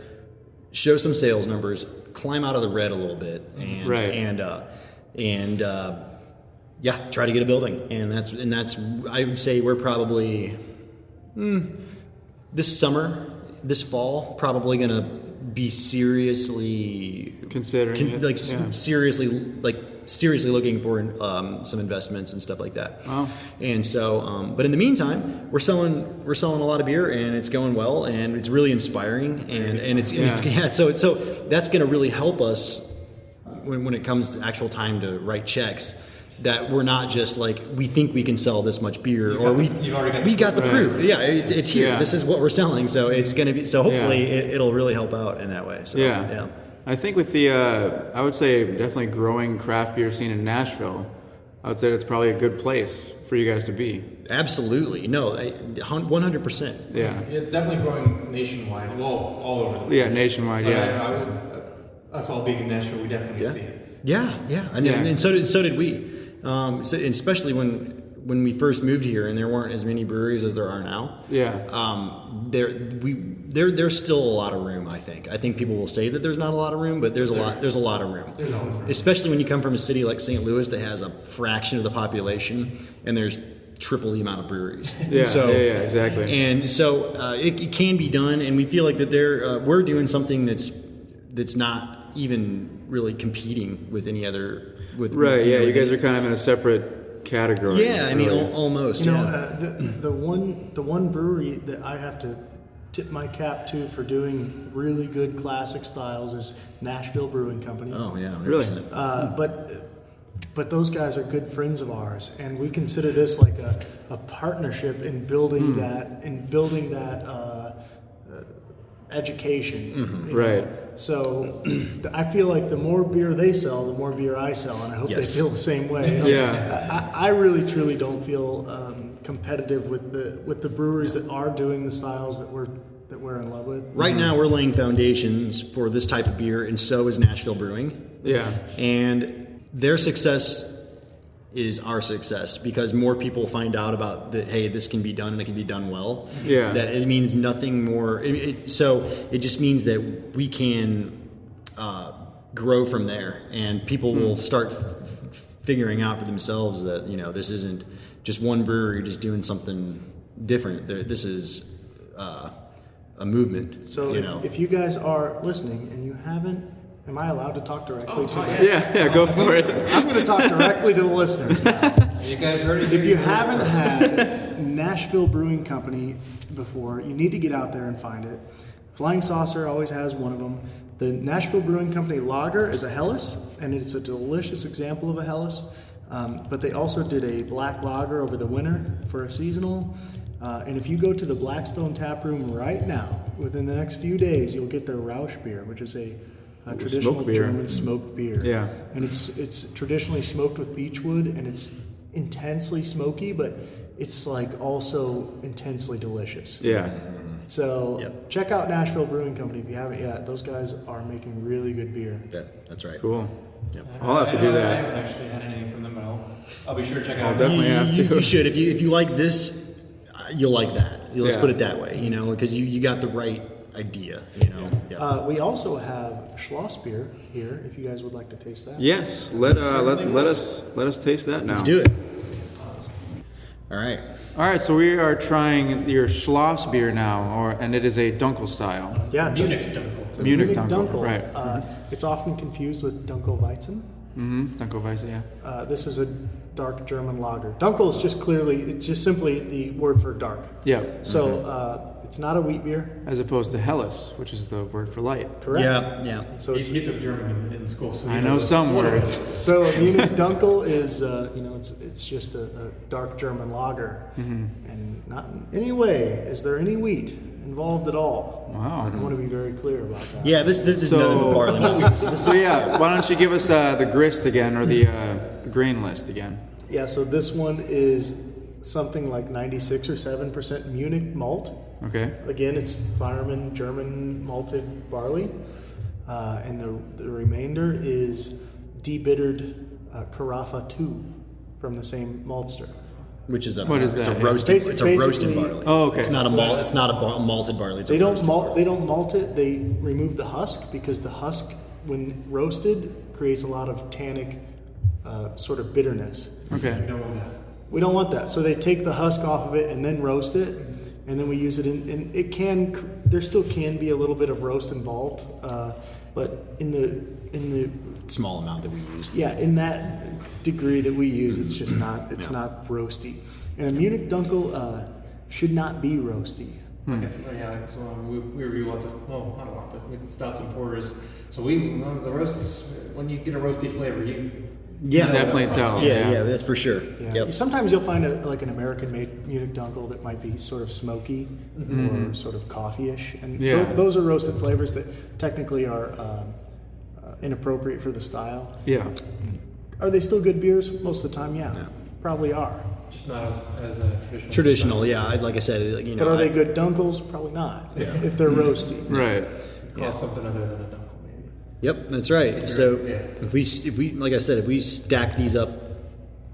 show some sales numbers, climb out of the red a little bit, and try to get a building. And that's I would say we're probably this summer this fall, probably going to be seriously Considering it. like seriously looking for some investments and stuff like that. Oh. And so, but in the meantime, we're selling a lot of beer, and it's going well, and it's really inspiring, so that's going to really help us when it comes to actual time to write checks. That we're not just like, we think we can sell this much beer, we got the proof. Yeah, it's here. Yeah. This is what we're selling. So it's going to be, so hopefully it'll really help out in that way. So, yeah. I think with the, I would say definitely growing craft beer scene in Nashville, I would say that's probably a good place for you guys to be. Absolutely. No, 100%. Yeah. It's definitely growing nationwide. Well, all over the place. Yeah, nationwide, Us all being in Nashville, we definitely see it. Yeah. And so did we. So especially when we first moved here, and there weren't as many breweries as there are now. Yeah. There's still a lot of room. I think people will say that there's not a lot of room, but there's a lot of room. There's always room. Especially when you come from a city like St. Louis that has a fraction of the population, and there's triple the amount of breweries. Yeah. Exactly. And so it can be done, and we feel like that we're doing something that's not even really competing with any other. You guys are kind of in a separate category. Yeah, I mean, almost. The one brewery that I have to tip my cap to for doing really good classic styles is Nashville Brewing Company. Oh yeah, 100%. Really. But those guys are good friends of ours, and we consider this like a partnership in building that education. Mm-hmm. Right. So I feel like the more beer they sell, the more beer I sell, and I hope they feel the same way. Yeah. I really truly don't feel competitive with the breweries that are doing the styles that we're in love with. Right now, we're laying foundations for this type of beer, and so is Nashville Brewing. Yeah. And their success is our success because more people find out about that. Hey, this can be done, and it can be done well. Yeah. That it means nothing more. So it just means that we can grow from there, and people will start figuring out for themselves that this isn't just one brewery just doing something different. This is a movement. So if you guys are listening and you haven't. Am I allowed to talk directly to them? Yeah, go for it. I'm going to talk directly to the listeners now. You guys heard it. If you haven't had Nashville Brewing Company before, you need to get out there and find it. Flying Saucer always has one of them. The Nashville Brewing Company lager is a Helles, and it's a delicious example of a Helles. But they also did a black lager over the winter for a seasonal. And if you go to the Blackstone Tap Room right now, within the next few days, you'll get their Rausch beer, which is a traditional German smoked beer. Yeah. And it's traditionally smoked with beechwood, and it's intensely smoky, but it's like also intensely delicious. Yeah. So check out Nashville Brewing Company if you haven't yet. Those guys are making really good beer. That's right. Cool. Yep. I'll have to do I that. haven't actually had anything from them, but I'll be sure to check it out. I'll definitely have to. You should. If you like this, you'll like that. Let's Yeah. put it that way. Because you got the right idea. Yeah. We also have Schloss beer here. If you guys would like to taste that. Yes. Let us taste that now. Let's do it. All right. All right. So we are trying your Schloss beer now, and it is a Dunkel style. Yeah, it's Munich Dunkel. It's a Munich Munich Dunkel, Dunkel. right. It's often confused with Dunkelweizen. Mm-hmm. Dunkelweizen, yeah. This is a dark German lager. Dunkel is just simply the word for dark. Yeah. So it's not a wheat beer. As opposed to Helles, which is the word for light. Correct. Yeah. So it's You took German in school, so I know some words. so Munich Dunkel is it's just a dark German lager, and not in any way is there any wheat involved at all. Wow. I want to be very clear about that. Yeah. This is nothing but barley. So yeah, why don't you give us the grist again, or the grain list again? Yeah. So this one is something like 96 or 7% Munich malt. Okay. Again, it's Fireman German malted barley, and the remainder is debittered Carafa 2 from the same maltster. Which is What is It's a that? roasted. It's a roasted Basically- barley. Oh, okay. It's not a malt. It's not a malted barley. It's They a don't roasted malt. barley. They don't malt it. They remove the husk because the husk, when roasted, creates a lot of tannic sort of bitterness. Okay. You don't want that. We don't want that. So they take the husk off of it and then roast it. and then we use it in it can. There still can be a little bit of roast involved, but in the Small amount that we use. yeah, in that degree that we use, it's just not. It's not roasty. And a Munich Dunkel should not be roasty. I guess we review lots of not a lot, but stouts and porters. So the roasts, when you get a roasty flavor, Yeah, Definitely tell. Yeah, that's for sure. Yeah. Yep. Sometimes you'll find like an American-made Munich Dunkel that might be sort of smoky or sort of coffee-ish, and those are roasted flavors that technically are inappropriate for the style. Yeah. Are they still good beers? Most of the time, yeah. Probably are. just not as traditional. Traditional, yeah. Like I said, But are they good Dunkels? Probably not. If they're roasty. Right. Yeah, it's something other than a dunkel, maybe. Yep, that's right. So Yeah. if we like I said, if we stack these up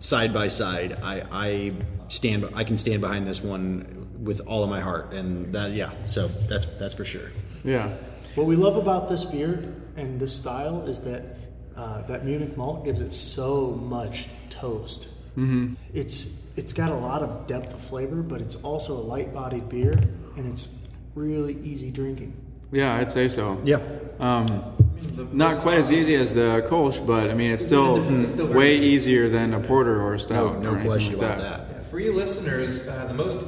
side by side, I can stand behind this one with all of my heart, and so that's for sure. Yeah. What we love about this beer and this style is that that Munich malt gives it so much toast. Mm-hmm. It's got a lot of depth of flavor, but it's also a light-bodied beer, and it's really easy drinking. Yeah, I'd say so. Yeah. Not quite as easy as the Kolsch, but I mean, it's still way easier than a porter or a stout. No or anything question like about that. Yeah, for you listeners, the most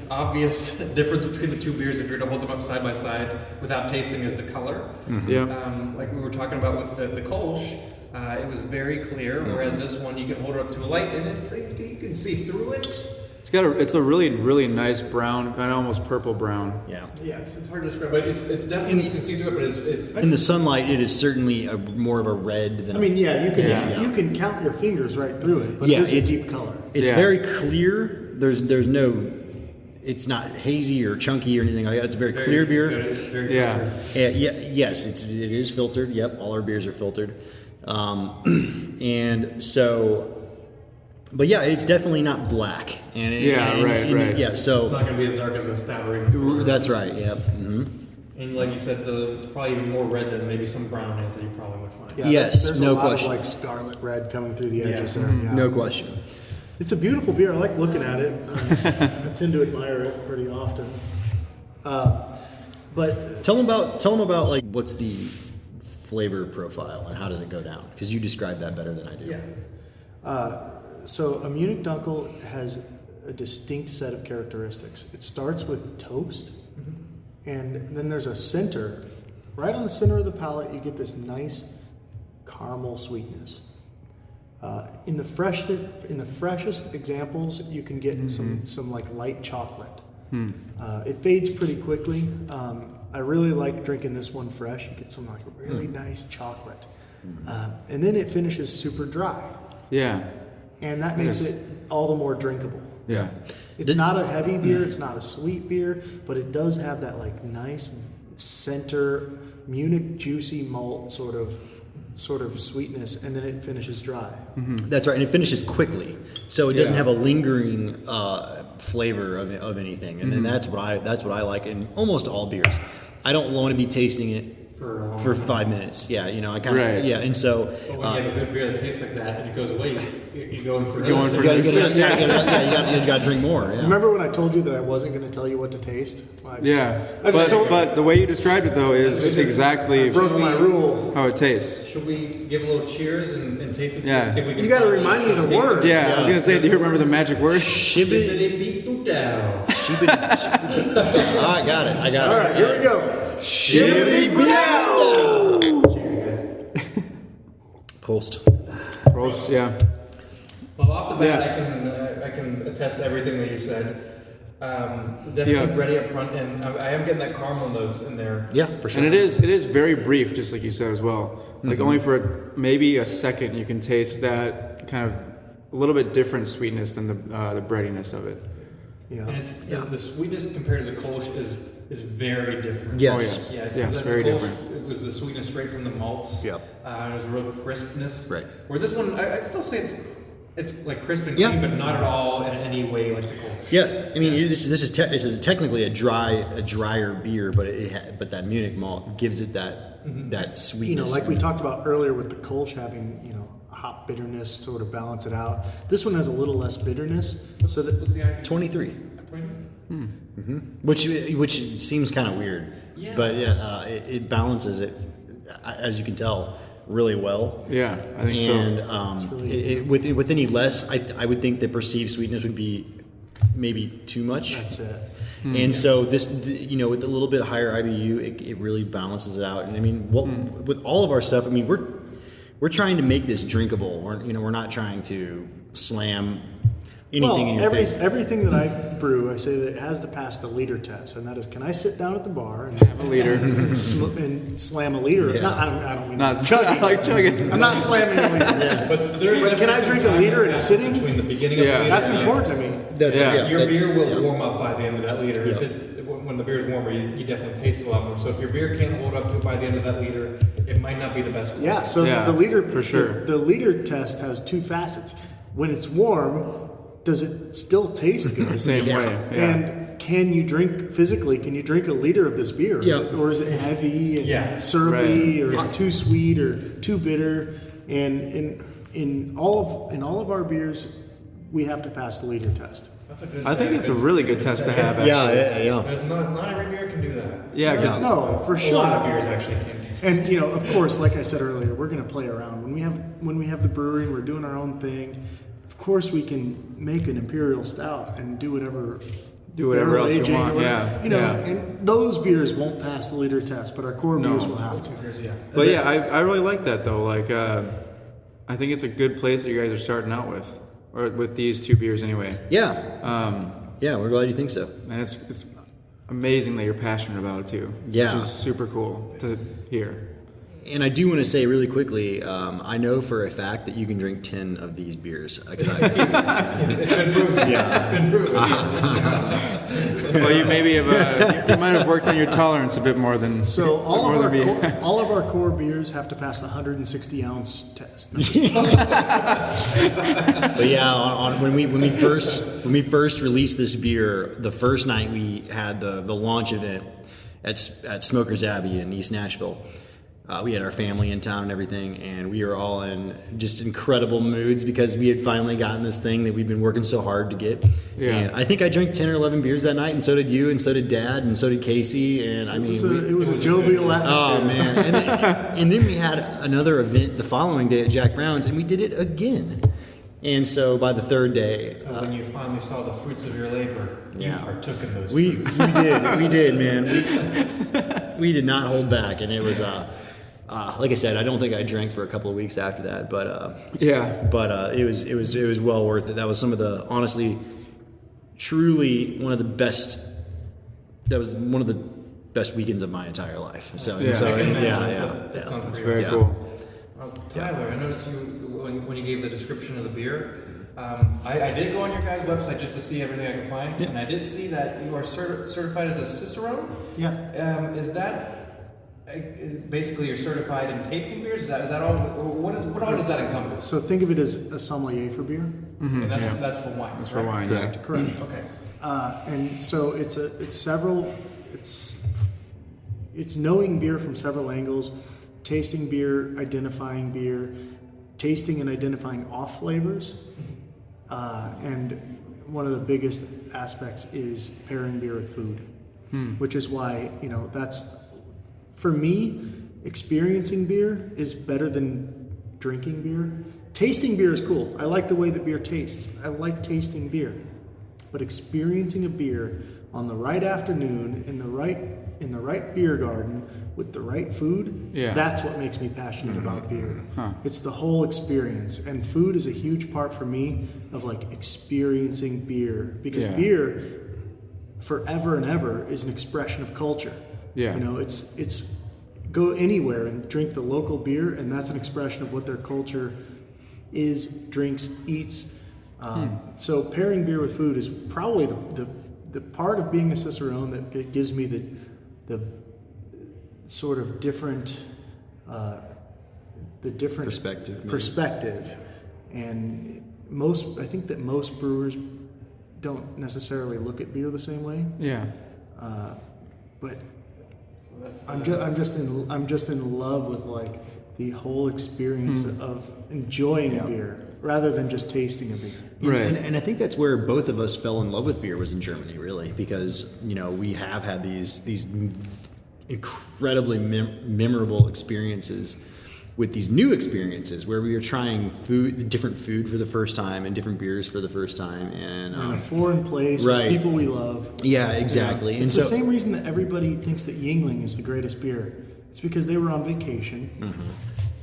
obvious difference between the two beers, if you were to hold them up side by side without tasting, is the color. Yeah. Like we were talking about with the Kolsch, it was very clear, whereas this one you can hold it up to a light and you can see through it. It's a really, really nice brown, kind of almost purple brown. Yeah. Yeah, it's hard to describe, but it's definitely, you can see through it, but it's In the sunlight, it is certainly more of a red than. I mean, you can count your fingers right through it, but this is deep color. It's very clear. There's no. It's not hazy or chunky or anything like that. It's a very clear beer. Very Yeah. Yes, it is filtered. Yep, all our beers are filtered, and so. But yeah, it's definitely not black. And right. Yeah, so it's not going to be as dark as a stout or even. that's right. Yep. Mm-hmm. And like you said, it's probably even more red than maybe some brown is that you probably would find. Yeah, Yes, there's no a lot question. of like scarlet red coming through the edges there. Mm-hmm. Yeah. No question. It's a beautiful beer. I like looking at it. I tend to admire it pretty often. But Tell them about like what's the flavor profile and how does it go down? Because you describe that better than I do. Yeah. So a Munich Dunkel has a distinct set of characteristics. It starts with toast, and then there's a center. Right on the center of the palate, you get this nice caramel sweetness. In the freshest examples, you can get some like light chocolate. It fades pretty quickly. I really like drinking this one fresh. You get some like really nice chocolate, and then it finishes super dry. Yeah. And that makes it all the more drinkable. Yeah. It's not a heavy beer, it's not a sweet beer, but it does have that like nice center Munich juicy malt sort of sweetness, and then it finishes dry. That's right, and it finishes quickly, so it doesn't have a lingering flavor of anything, and then that's what I like in almost all beers. I don't want to be tasting it for 5 minutes. Yeah, I kind of and so. But when you have a good beer that tastes like that and it goes away, you're going for You got to drink more. Yeah. Remember when I told you that I wasn't going to tell you what to taste? But the way you described it though is exactly broke my rule. how it tastes. Should we give a little cheers and taste it? Yeah. See if we can You got to find remind me the word. Yeah, I was gonna say, do you remember the magic word? Shibbidi-bee-boo-dow. All right, got it. I got it. All right, here we go. Cheers, guys. Post. Roast, yeah. Well, off the bat, I can attest to everything that you said. Definitely bready up front, and I am getting that caramel notes in there. Yeah, for sure. And it is very brief, just like you said as well. Like only for maybe a second, you can taste that kind of a little bit different sweetness than the breadiness of it. Yeah. And it's the sweetness compared to the Kolsch is very different. Yes. Yeah, Yes, the very Kolsch, different. It was the sweetness straight from the malts. Yep. There's a real crispness. Right. Where this one, I'd still say it's like crisp and clean, but not at all in any way like the Kolsch. Yeah, I mean this is technically a drier beer, but that Munich malt gives it that sweetness. Like we talked about earlier with the Kolsch having, hop bitterness sort of balance it out. This one has a little less bitterness. What's the IBU? 23. 20? Which seems kind of weird, but it balances it, as you can tell, really well. Yeah, I think so. And with any less, I would think the perceived sweetness would be maybe too much. That's it. And so this, with a little bit higher IBU, it really balances it out. And I mean, with all of our stuff, I mean, we're trying to make this drinkable. We're not trying to slam anything in your face. Everything that I brew, I say that it has to pass the liter test, and that is, can I sit down at the bar and have a liter and slam a liter? Yeah. I don't mean not chugging. like chugging. I'm not slamming a liter. But can I drink a liter in a sitting? Between the beginning of the liter That's and the important to me. Your beer will warm up by the end of that liter. Yeah. When the beer's warmer, you definitely taste it a lot more. So if your beer can't hold up to it by the end of that liter, it might not be the best one. Yeah. So Yeah, the liter for sure. The liter test has two facets. When it's warm, does it still taste good? The same way. Yeah. And can you drink a liter of this beer? Yeah. Or is it heavy and syrupy, or is it too sweet or too bitter? And in all of our beers, we have to pass the liter test. That's a good. I think it's a really good test to have. Yeah. There's not every beer can do that. Yeah, because No, for A sure. lot of beers actually can't do that. And of course, like I said earlier, we're going to play around. When we have the brewery and we're doing our own thing, of course we can make an imperial stout and do whatever barrel else you aging want. or whatever, Yeah. And those beers won't pass the liter test, but our core beers will have to. But yeah, I really like that though. Like, I think it's a good place that you guys are starting out with, or with these two beers anyway. Yeah. Yeah, we're glad you think so. And it's amazing that you're passionate about it too. Yeah. Which is super cool to hear. And I do want to say really quickly, I know for a fact that you can drink 10 of these beers. It's been proven. Yeah, it's been proven. Well, you maybe have you might have worked on your tolerance a bit more than So all more of than me. all of our core beers have to pass the 160 ounce test. But yeah, when we first released this beer, the first night we had the launch event at Smokers Abbey in East Nashville. We had our family in town and everything, and we were all in just incredible moods because we had finally gotten this thing that we've been working so hard to get. Yeah. And I think I drank 10 or 11 beers that night, and so did you, and so did Dad, and so did Casey. And I mean, It was a jovial atmosphere. oh man! And then we had another event the following day at Jack Brown's, and we did it again. And so by the third day, So when you finally saw the fruits of your labor, you partook in those we fruits. we did, man. We did not hold back, and it was like I said, I don't think I drank for a couple of weeks after that, but it was well worth it. That was some of the honestly, truly one of the best. That was one of the best weekends of my entire life. So Yeah. That sounds It's pretty very awesome. cool. Tyler, I noticed you when you gave the description of the beer. I did go on your guys' website just to see everything I could find, and I did see that you are certified as a Cicerone. Yeah. Is that basically you're certified in tasting beers? Is that all? What all does that encompass? So think of it as a sommelier for beer. And that's for wine. It's for wine. Yeah. Correct. Okay. And so it's knowing beer from several angles, tasting beer, identifying beer, tasting and identifying off flavors, and one of the biggest aspects is pairing beer with food, which is why that's, for me, experiencing beer is better than drinking beer. Tasting beer is cool. I like the way the beer tastes. I like tasting beer. But experiencing a beer on the right afternoon in the right beer garden with the right food, that's what makes me passionate about beer. It's the whole experience. And food is a huge part for me of like experiencing beer, because beer forever and ever is an expression of culture. Yeah. It's go anywhere and drink the local beer, and that's an expression of what their culture is, drinks, eats. So pairing beer with food is probably the part of being a Cicerone that gives me the sort of different perspective. And I think that most brewers don't necessarily look at beer the same way. Yeah. But I'm just in love with like the whole experience of enjoying a beer rather than just tasting a beer. Right. And I think that's where both of us fell in love with beer was in Germany, really, because we have had these incredibly memorable experiences with these new experiences where we are trying different food for the first time and different beers for the first time, and in a foreign place with people we love. Yeah, exactly. It's the same reason that everybody thinks that Yuengling is the greatest beer. It's because they were on vacation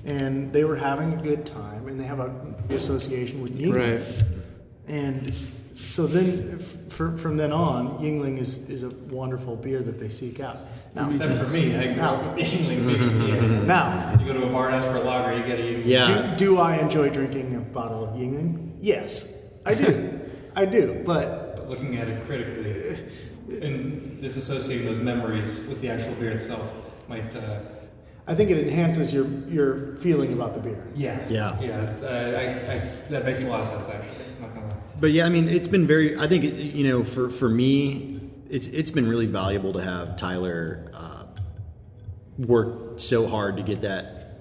and they were having a good time, and they have an association with Yuengling. Right. And so then, from then on, Yuengling is a wonderful beer that they seek out. Now, Except for me, I grew up with the Yuengling beer. Now, You go to a bar and ask for a lager, you get a Yuengling. Yeah. do I enjoy drinking a bottle of Yuengling? Yes, I do. I do, but Looking at it critically and disassociating those memories with the actual beer itself might. I think it enhances your feeling about the beer. Yeah. It's, that makes a lot of sense, actually. I'm not gonna lie. But yeah, I mean, it's been very. I think for me, it's been really valuable to have Tyler work so hard to get that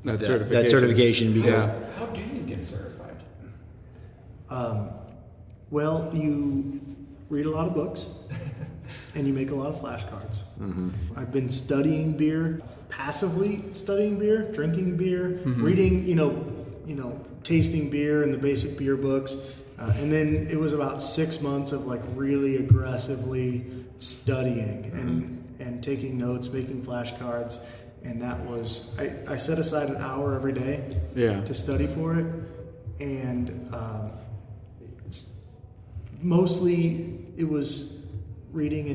certification because. How do you get certified? Well, you read a lot of books and you make a lot of flashcards. I've been studying beer, passively studying beer, drinking beer, reading, tasting beer and the basic beer books. And then it was about 6 months of like really aggressively studying and taking notes, making flashcards. And that was, I set aside an hour every day to study for it. And mostly it was reading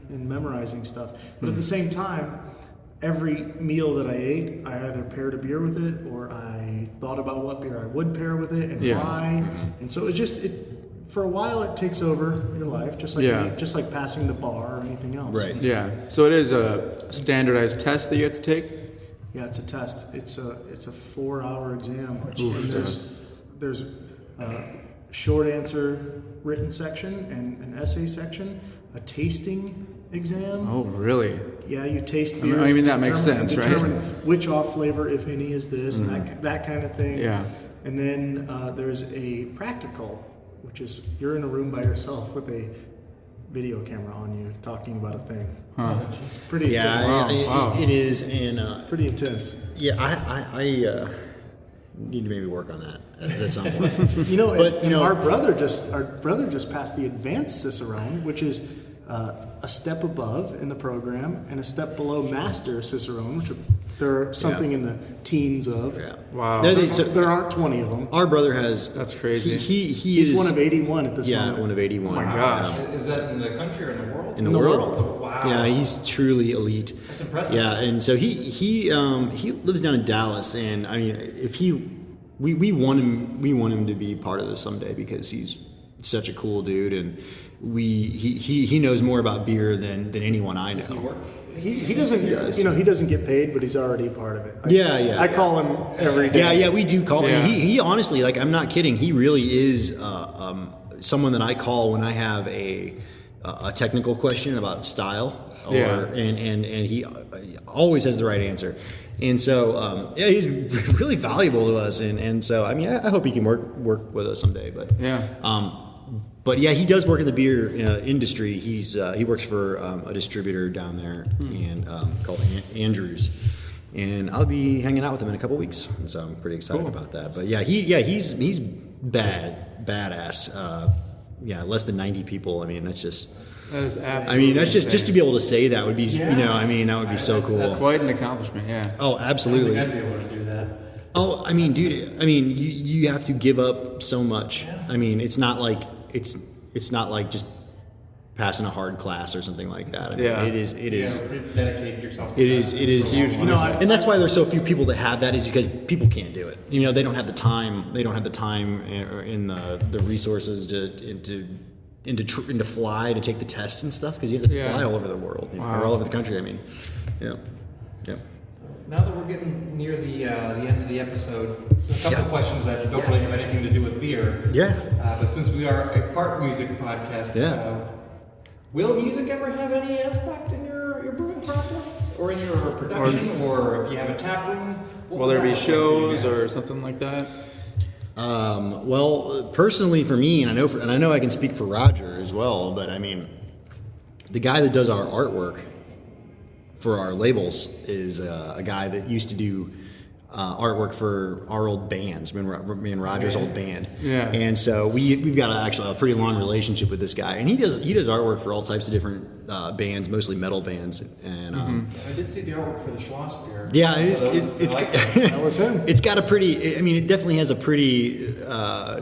and memorizing stuff. But at the same time, every meal that I ate, I either paired a beer with it or I thought about what beer I would pair with it and why. And so for a while it takes over your life, just like passing the bar or anything else. Right. Yeah. So it is a standardized test that you have to take? Yeah, it's a test. It's a 4-hour exam. There's a short answer written section and an essay section, a tasting exam. Oh, really? Yeah, you taste beers. I mean, that makes sense, right? Determine which off flavor, if any, is this, and that kind of thing. Yeah. And then there's a practical, which is you're in a room by yourself with a video camera on you talking about a thing. Huh. Pretty Yeah, intense. Wow. it is, and Pretty intense. yeah, I need to maybe work on that at some point. Our brother just passed the advanced Cicerone, which is a step above in the program and a step below Master Cicerone, which there are something in the teens of. Yeah. Wow. There aren't 20 of them. Our brother has. That's crazy. He's one of 81 at this moment. Yeah, one of 81. Oh my gosh. Is that in the country or in the world? In the world. Wow. Yeah, he's truly elite. That's impressive. Yeah, and so he lives down in Dallas, and I mean, if we want him to be part of this someday because he's such a cool dude, and he knows more about beer than anyone I know. Does he work? He doesn't, he doesn't get paid, but he's already part of it. Yeah. I call him every day. Yeah, we do call him. He honestly, like, I'm not kidding. He really is someone that I call when I have a technical question about style, and he always has the right answer. And so, he's really valuable to us, and so I mean, I hope he can work with us someday. But But yeah, he does work in the beer industry. He works for a distributor down there and called Andrews, and I'll be hanging out with him in a couple weeks, and so I'm pretty excited about that. But he's badass. Less than 90 people. I mean, that is absolutely. I mean, that's just to be able to say that would be, that would be so cool. That's quite an accomplishment. Yeah. Oh, absolutely. I think I'd be able to do that. Oh, I mean, dude. I mean, you have to give up so much. I mean, it's not like just passing a hard class or something like that. I mean, it is. Dedicate yourself. It is huge. And that's why there's so few people that have that, is because people can't do it. They don't have the time. They don't have the time in the resources to fly to take the tests and stuff, because you have to fly all over the world or all over the country. I mean, yeah. Now that we're getting near the end of the episode, so a couple of questions that don't really have anything to do with beer. Yeah. But since we are a part music podcast, will music ever have any aspect in your brewing brewing process, or in your production, or if you have a tap room? Will there be shows or something like that? Well, personally for me, and I know I can speak for Roger as well, but I mean, the guy that does our artwork for our labels is a guy that used to do artwork for our old bands, me and Roger's old band. Yeah. And so we've got actually a pretty long relationship with this guy, and he does artwork for all types of different bands, mostly metal bands. And I did see the artwork for the Schloss beer. yeah, That was him. it's got a pretty. I mean, it definitely has a pretty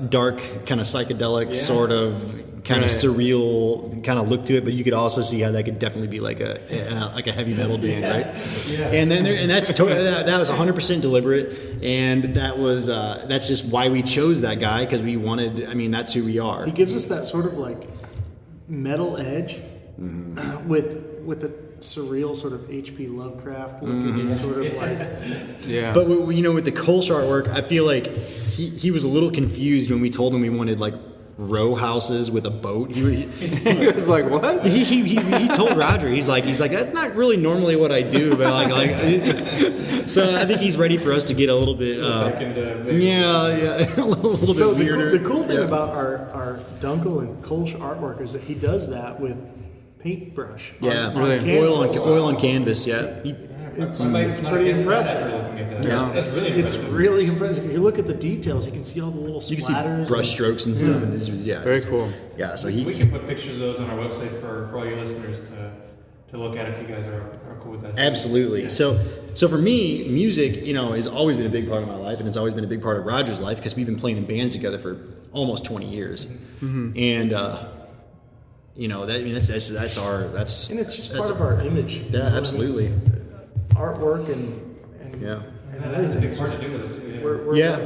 dark, kind of psychedelic, sort of kind of surreal kind of look to it. But you could also see how that could definitely be like a heavy metal band, right? Yeah. And then that's totally, that was 100% deliberate, and that's just why we chose that guy, because we wanted. I mean, that's who we are. He gives us that sort of like metal edge with a surreal sort of H.P. Lovecraft looking sort of like. Yeah. But with the Kolsch artwork, I feel like he was a little confused when we told him we wanted like row houses with a boat. He was like, what? He told Roger, he's like that's not really normally what I do, but like so I think he's ready for us to get a little bit Back into a little So bit weirder. the cool thing about our Dunkel and Kolsch artwork is that he does that with paintbrush. Yeah, on really. canvas. Oil on canvas. Yeah. It's not pretty against that impressive. after looking at that. Yeah. That's really It's impressive. really impressive. If you look at the details, you can see all the little You can see splatters. brush strokes and stuff, and it's just, Very cool. Yeah, so We he. can put pictures of those on our website for all your listeners to look at if you guys are cool with that. Absolutely. Yeah. So for me, music, has always been a big part of my life, and it's always been a big part of Roger's life, because we've been playing in bands together for almost 20 years, and that's our and it's just that's part of our image. Yeah, absolutely. Artwork and Yeah. And that has a big part to do with it too.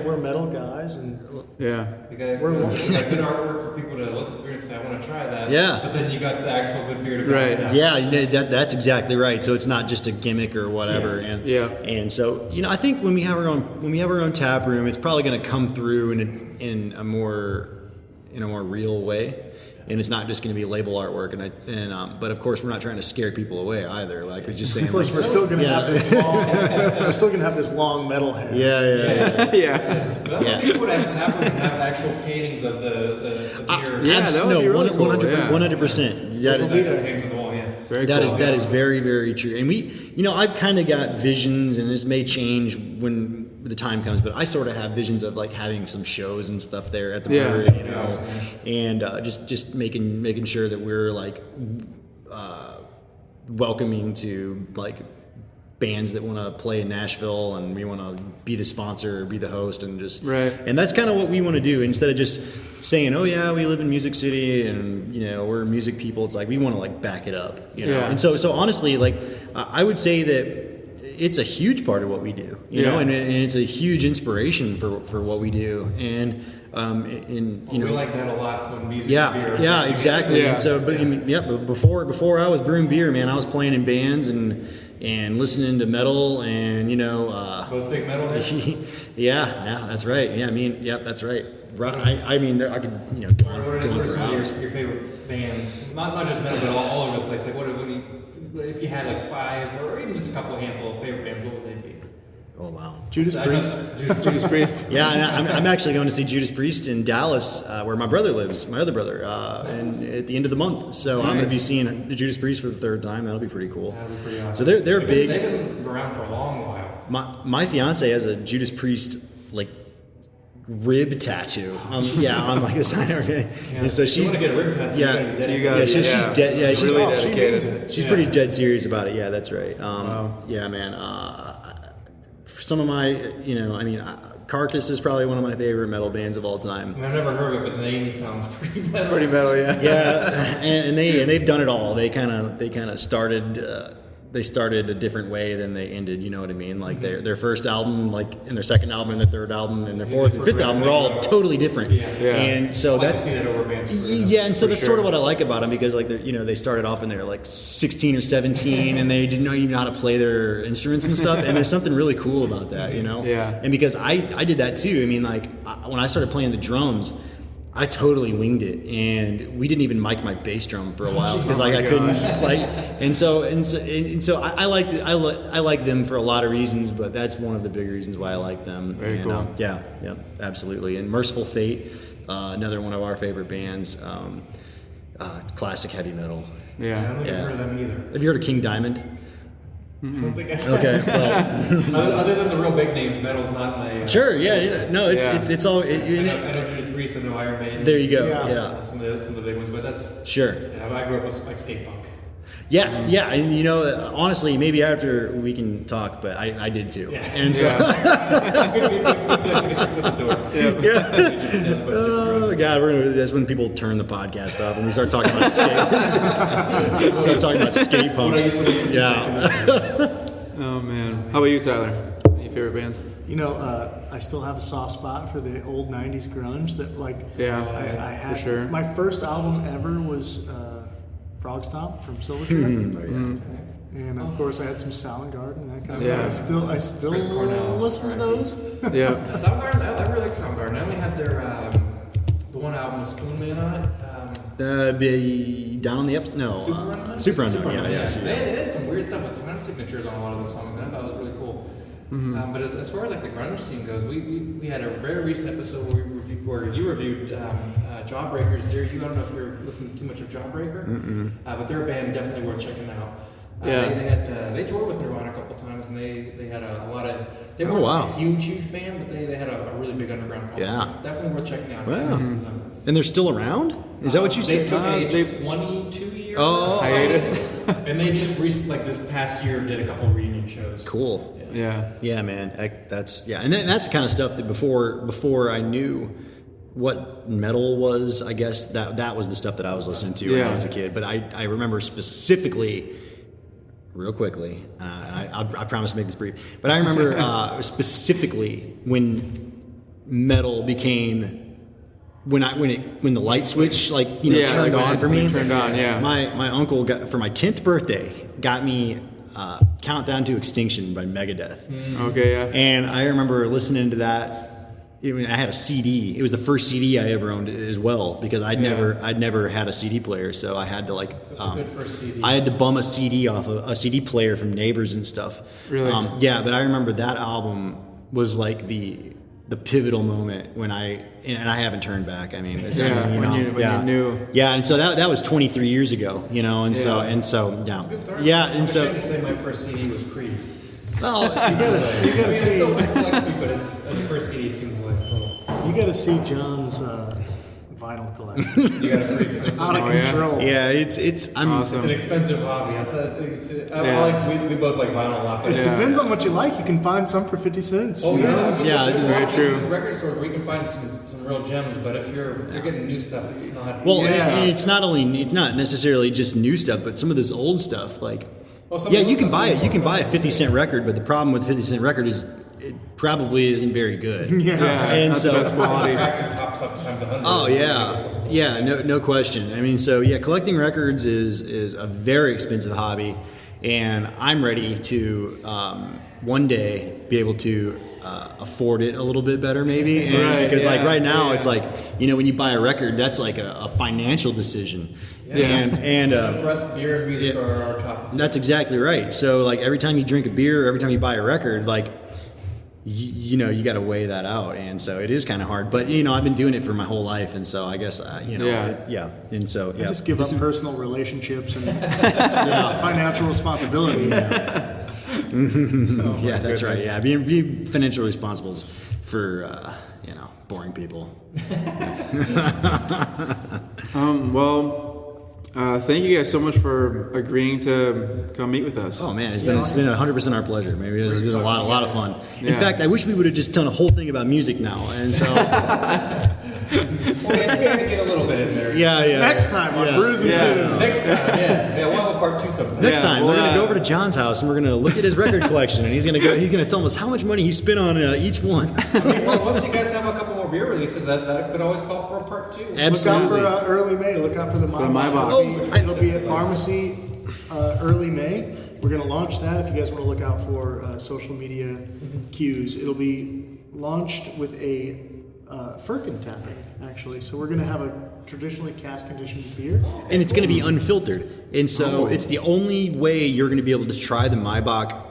we're metal guys, and Yeah. You got good artwork for people to look at the beer and say, I want to try that. Yeah. But then you got the actual good beer to back Right. it up. Yeah, that's exactly right. So it's not just a gimmick or whatever. Yeah. And so I think when we have our own tap room, it's probably going to come through in a more real way. And it's not just going to be label artwork, but of course we're not trying to scare people away either. Like we're just saying, of course we're still going to have this long metal hair. Yeah. Yeah. People would have tap room and have actual paintings of the beer. Yeah, that would be really cool, 100%. Those paintings on the wall, yeah. Very cool. That is very, very true. And I've kind of got visions, and this may change when the time comes, but I sort of have visions of like having some shows and stuff there at the brewery, and just making sure that we're like welcoming to like bands that want to play in Nashville, and we want to be the sponsor or be the host, and just and that's kind of what we want to do, instead of just saying, oh yeah, we live in Music City and we're music people. It's like we want to like back it up, and so honestly, like I would say that it's a huge part of what we do, and it's a huge inspiration for what we do, and we like that a lot when music. Yeah, exactly. Yeah. And so, but before I was brewing beer, man, I was playing in bands and listening to metal, and both big metal hits. yeah, that's right. Yeah, that's right. I could go on What are for some hours. of your favorite bands? Not just metal, but all over the place. Like, what do you, if you had like 5 or even just a couple handful of favorite bands, what would they be? Oh wow, Judas Priest. Judas Priest. Yeah, and I'm actually going to see Judas Priest in Dallas, where my brother lives, my other brother, and at the end of the month. So I'm going to be seeing Judas Priest for the 3rd time. That'll be pretty cool. That'd be pretty awesome. So they're big. They've been around for a long while. My fiance has a Judas Priest like rib tattoo. On like the side of it, and so If you she's want to get a rib tattoo, yeah, gotta be she's dedicated. dead. Yeah, she's Really dedicated. She's pretty dead serious about it. Yeah, that's right. Yeah, man. Some of my, Carcass is probably one of my favorite metal bands of all time. I mean, I've never heard of it, but the name sounds pretty metal. Pretty metal, yeah. Yeah, and they've done it all. They kind of started. They started a different way than they ended. You know what I mean? Like their first album, like and their second album, and their third album, and their fourth and fifth album were all totally different. Yeah. And so I like to that's see that over bands. yeah, and so that's sort of what I like about them, because like they started off and they were like 16 or 17 and they didn't even know how to play their instruments and stuff, and there's something really cool about that, Yeah. And because I did that too. I mean, like when I started playing the drums, I totally winged it, and we didn't even mic my bass drum for a while because like I couldn't play. And so I like them for a lot of reasons, but that's one of the big reasons why I like them. Very cool. Yeah, absolutely. And Merciful Fate, another one of our favorite bands, classic heavy metal. I don't think I've heard of them either. Have you heard of King Diamond? I don't think I have. Okay. Well, Other than the real big names, metal's not my. Sure. Yeah. No. It's all. I know Judas Priest and Iron Maiden. There you go. Yeah. Yeah. Some of the big ones, but that's. Sure. Yeah, I grew up with like skate punk. Yeah, and honestly, maybe after we can talk, but I did too. Yeah. And so, Good place to get your foot in the door. oh God, that's when people turn the podcast off and we start talking about skate punk. What I used to listen to. Yeah. Oh man. How about you, Tyler? Any favorite bands? I still have a soft spot for the old '90s grunge. That I had. for sure. My first album ever was Frog Stomp from Silverchair. And of course, I had some Soundgarden and that kind of thing. I still listen to those. Yeah. Soundgarden, I really like Soundgarden. I only had their the one album with Spoon Man on it. Down the Super Unknown. Yeah. They had some weird stuff with time signatures on a lot of those songs, and I thought it was really cool. But as far as like the grunge scene goes, we had a very recent episode where you reviewed Jawbreakers. Dear You, I don't know if you're listening to too much of Jawbreaker, but they're a band definitely worth checking out. They toured with Nirvana a couple times, and they had a lot of. They weren't a huge band, but they had a really big underground following. Yeah, so definitely worth checking out. Wow. And they're still around? Is that what you said? They took a 22-year hiatus, and they just recently, like this past year, did a couple of reunion shows. Cool. Yeah, man. And that's the kind of stuff that before I knew what metal was, I guess that was the stuff that I was listening to when I was a kid. But I remember specifically, real quickly, I promise to make this brief, but I remember specifically when metal became when the light switch turned on for me. Turned on, yeah. My uncle got for my 10th birthday got me Countdown to Extinction by Megadeth. Okay, yeah. And I remember listening to that. I had a CD. It was the first CD I ever owned as well because I'd never had a CD player, so I had to a good first CD. I had to bum a CD off a CD player from neighbors and stuff. Really? But I remember that album was like the pivotal moment when I haven't turned back. I mean, when you knew. Yeah, and so that was 23 years ago, and so yeah. That's a good start. Yeah, and so to say my first CD was Creed. Well, you gotta see. I still like Creed, but as a first CD, it seems like You gotta see John's vinyl collection. You gotta see expensive. Out of control. Yeah, it's awesome. It's an expensive hobby. We both like vinyl a lot. But It depends on what you like. You can find some for 50 cents. Oh yeah, it's very true. There's record stores where you can find some real gems, but if you're getting new stuff, it's not. Well, it's not necessarily just new stuff, but some of this old stuff, like. You can buy it. You can buy a 50-cent record, but the problem with a 50-cent record is it probably isn't very good. And so, the best quality. Oh yeah, no question. I mean, collecting records is a very expensive hobby, and I'm ready to one day be able to afford it a little bit better, maybe. Because right now, it's like when you buy a record, that's like a financial decision. And for us, beer and music are our top. That's exactly right. So like every time you drink a beer, every time you buy a record, like you got to weigh that out, and so it is kind of hard. But I've been doing it for my whole life, and so I guess and so I just give up personal relationships and financial responsibility. That's right. Yeah, being financially responsible for boring people. Thank you guys so much for agreeing to come meet with us. Oh man, it's been 100% our pleasure. Maybe it's been a lot of fun. In fact, I wish we would have just done a whole thing about music now. And so, it's going to get a little bit in there. Yeah. Next time on Brews and Tunes. Next time, we'll have a part 2 sometime. Next time, we're gonna go over to John's house and we're gonna look at his record collection, and he's gonna tell us how much money he spent on each one. Once you guys have a couple more beer releases, that could always call for a part 2. Absolutely. Look out for early May. Look out for the Maibach. It'll be at Pharmacy early May. We're going to launch that. If you guys want to look out for social media cues, it'll be launched with a firkin tapping, actually. So we're going to have a traditionally cask-conditioned beer. And it's going to be unfiltered. And so it's the only way you're going to be able to try the Maibach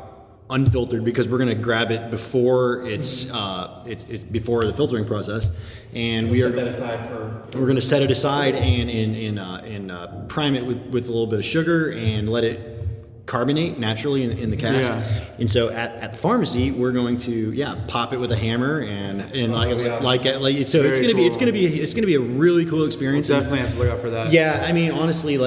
unfiltered, because we're going to grab it before it's before the filtering process, and we're going to set it aside and prime it with a little bit of sugar and let it carbonate naturally in the cask. Yeah. And so at the pharmacy, we're going to pop it with a hammer and so Very it's going to be cool. it's going to be a really cool experience. We'll definitely have to look out for that. Yeah, I mean, honestly,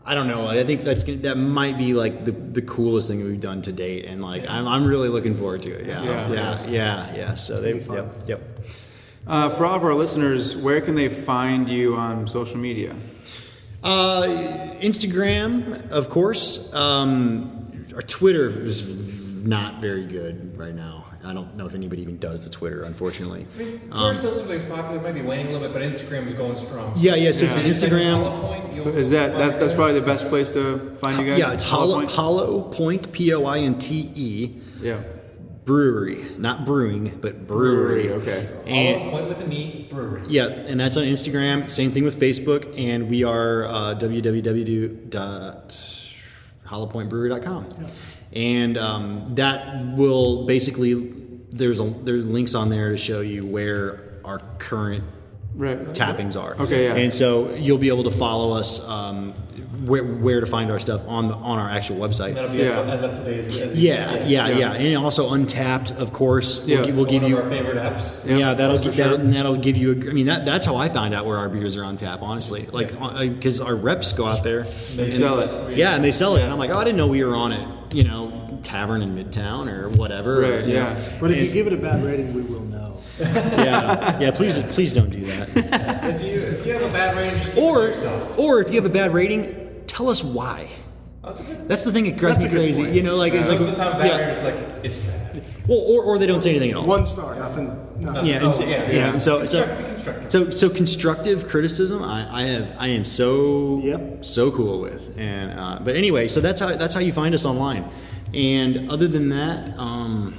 I don't know. I think that might be like the coolest thing that we've done to date, and I'm really looking forward to it. Yeah. So yep. For all of our listeners, where can they find you on social media? Instagram, of course. Our Twitter is not very good right now. I don't know if anybody even does the Twitter, unfortunately. I mean, Twitter still seems like it's popular. It might be waning a little bit, but Instagram is going strong. Yeah. So it's Instagram. So is that's probably the best place to find you guys? Yeah, it's Hollow Pointe, Pointe. Yeah. Brewery, not brewing, but brewery. Okay. Hollow Point with an E, brewery. Yeah, and that's on Instagram. Same thing with Facebook, and we are www.hollowpointebrewery.com. Yeah. And that will basically there's links on there to show you where our current tappings are. Okay, yeah. And so you'll be able to follow us where to find our stuff on our actual website. That'll be as up to date as Yeah. And also Untapped, of course. We'll give you our favorite apps. Yeah, that'll give you. That's how I find out where our beers are on tap. Honestly, because our reps go out there, they sell it. Yeah, and they sell it, and I'm like, I didn't know we were on it. Tavern in Midtown or whatever. Right. Yeah. But if you give it a bad rating, we will know. Yeah. Please don't do that. If you have a bad rating, just keep it to yourself. Or if you have a bad rating, tell us why. That's the thing that drives me crazy. Most of the time, bad rating is like it's bad. Well, or they don't say anything at all. 1 star, nothing. Yeah. So constructive criticism, I am so cool with, and but anyway, so that's how you find us online, and other than that, I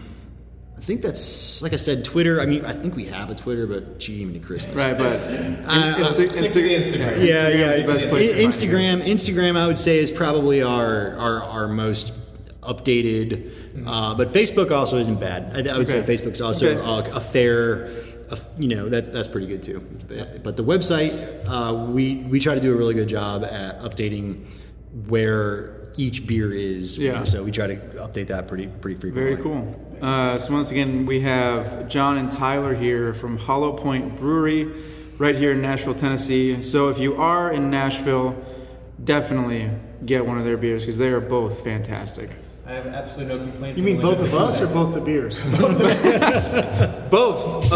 think that's, like I said, Twitter. I mean, I think we have a Twitter, but gee, even to Christmas. Right, but Stick to the Instagram. Yeah. The best place to find Instagram, I would say, is probably our most updated. But Facebook also isn't bad. I would say Facebook's also a fair. That's pretty good too. But the website, we try to do a really good job at updating where each beer is. Yeah. So we try to update that pretty frequently. Very cool. So once again, we have John and Tyler here from Hollow Pointe Brewery, right here in Nashville, Tennessee. So if you are in Nashville, definitely get one of their beers because they are both fantastic. I have absolutely no complaints. You mean both of us or both the beers? Both.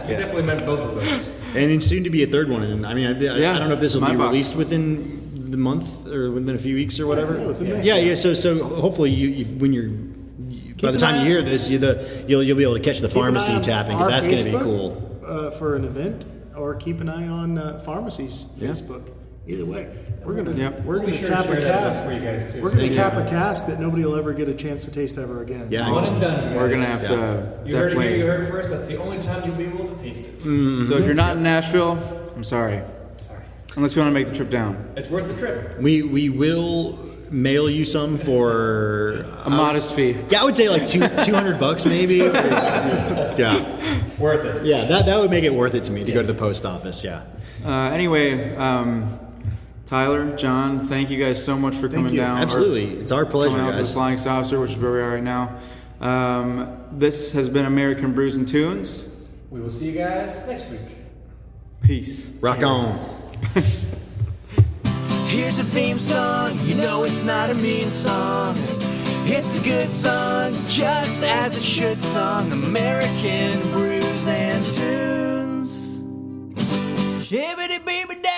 You definitely meant both of those. And then soon to be a third one. And I mean, I don't know if this will be Maibach. released within the month or within a few weeks or whatever. Yeah, So hopefully when you're by the time you hear this, you'll be able to catch the pharmacy tapping, because that's going to be cool for an event, or keep an eye on pharmacy's Facebook. Either way, we're gonna tap a cask. For you guys too. We're gonna tap a cask that nobody will ever get a chance to taste ever again. Yeah. One and done, you guys. We're going to have to You heard definitely... it here first. That's the only time you'll be able to taste it. So if you're not in Nashville, I'm sorry. Unless you want to make the trip down. It's worth the trip. We will mail you some for A modest fee. Yeah, I would say like $200 maybe. Yeah. Worth it. Yeah, that would make it worth it to me to go to the post office. Yeah. Anyway, Tyler, John, thank you guys so much for coming down. Absolutely, it's our pleasure, coming out to the guys. Flying Saucer, which is where we are right now. This has been American Brews and Tunes. We will see you guys next week. Peace. Rock on. Here's a theme song, it's not a mean song. It's a good song, just as it should song. American Brews and Tunes. Shibbity-beeby-da.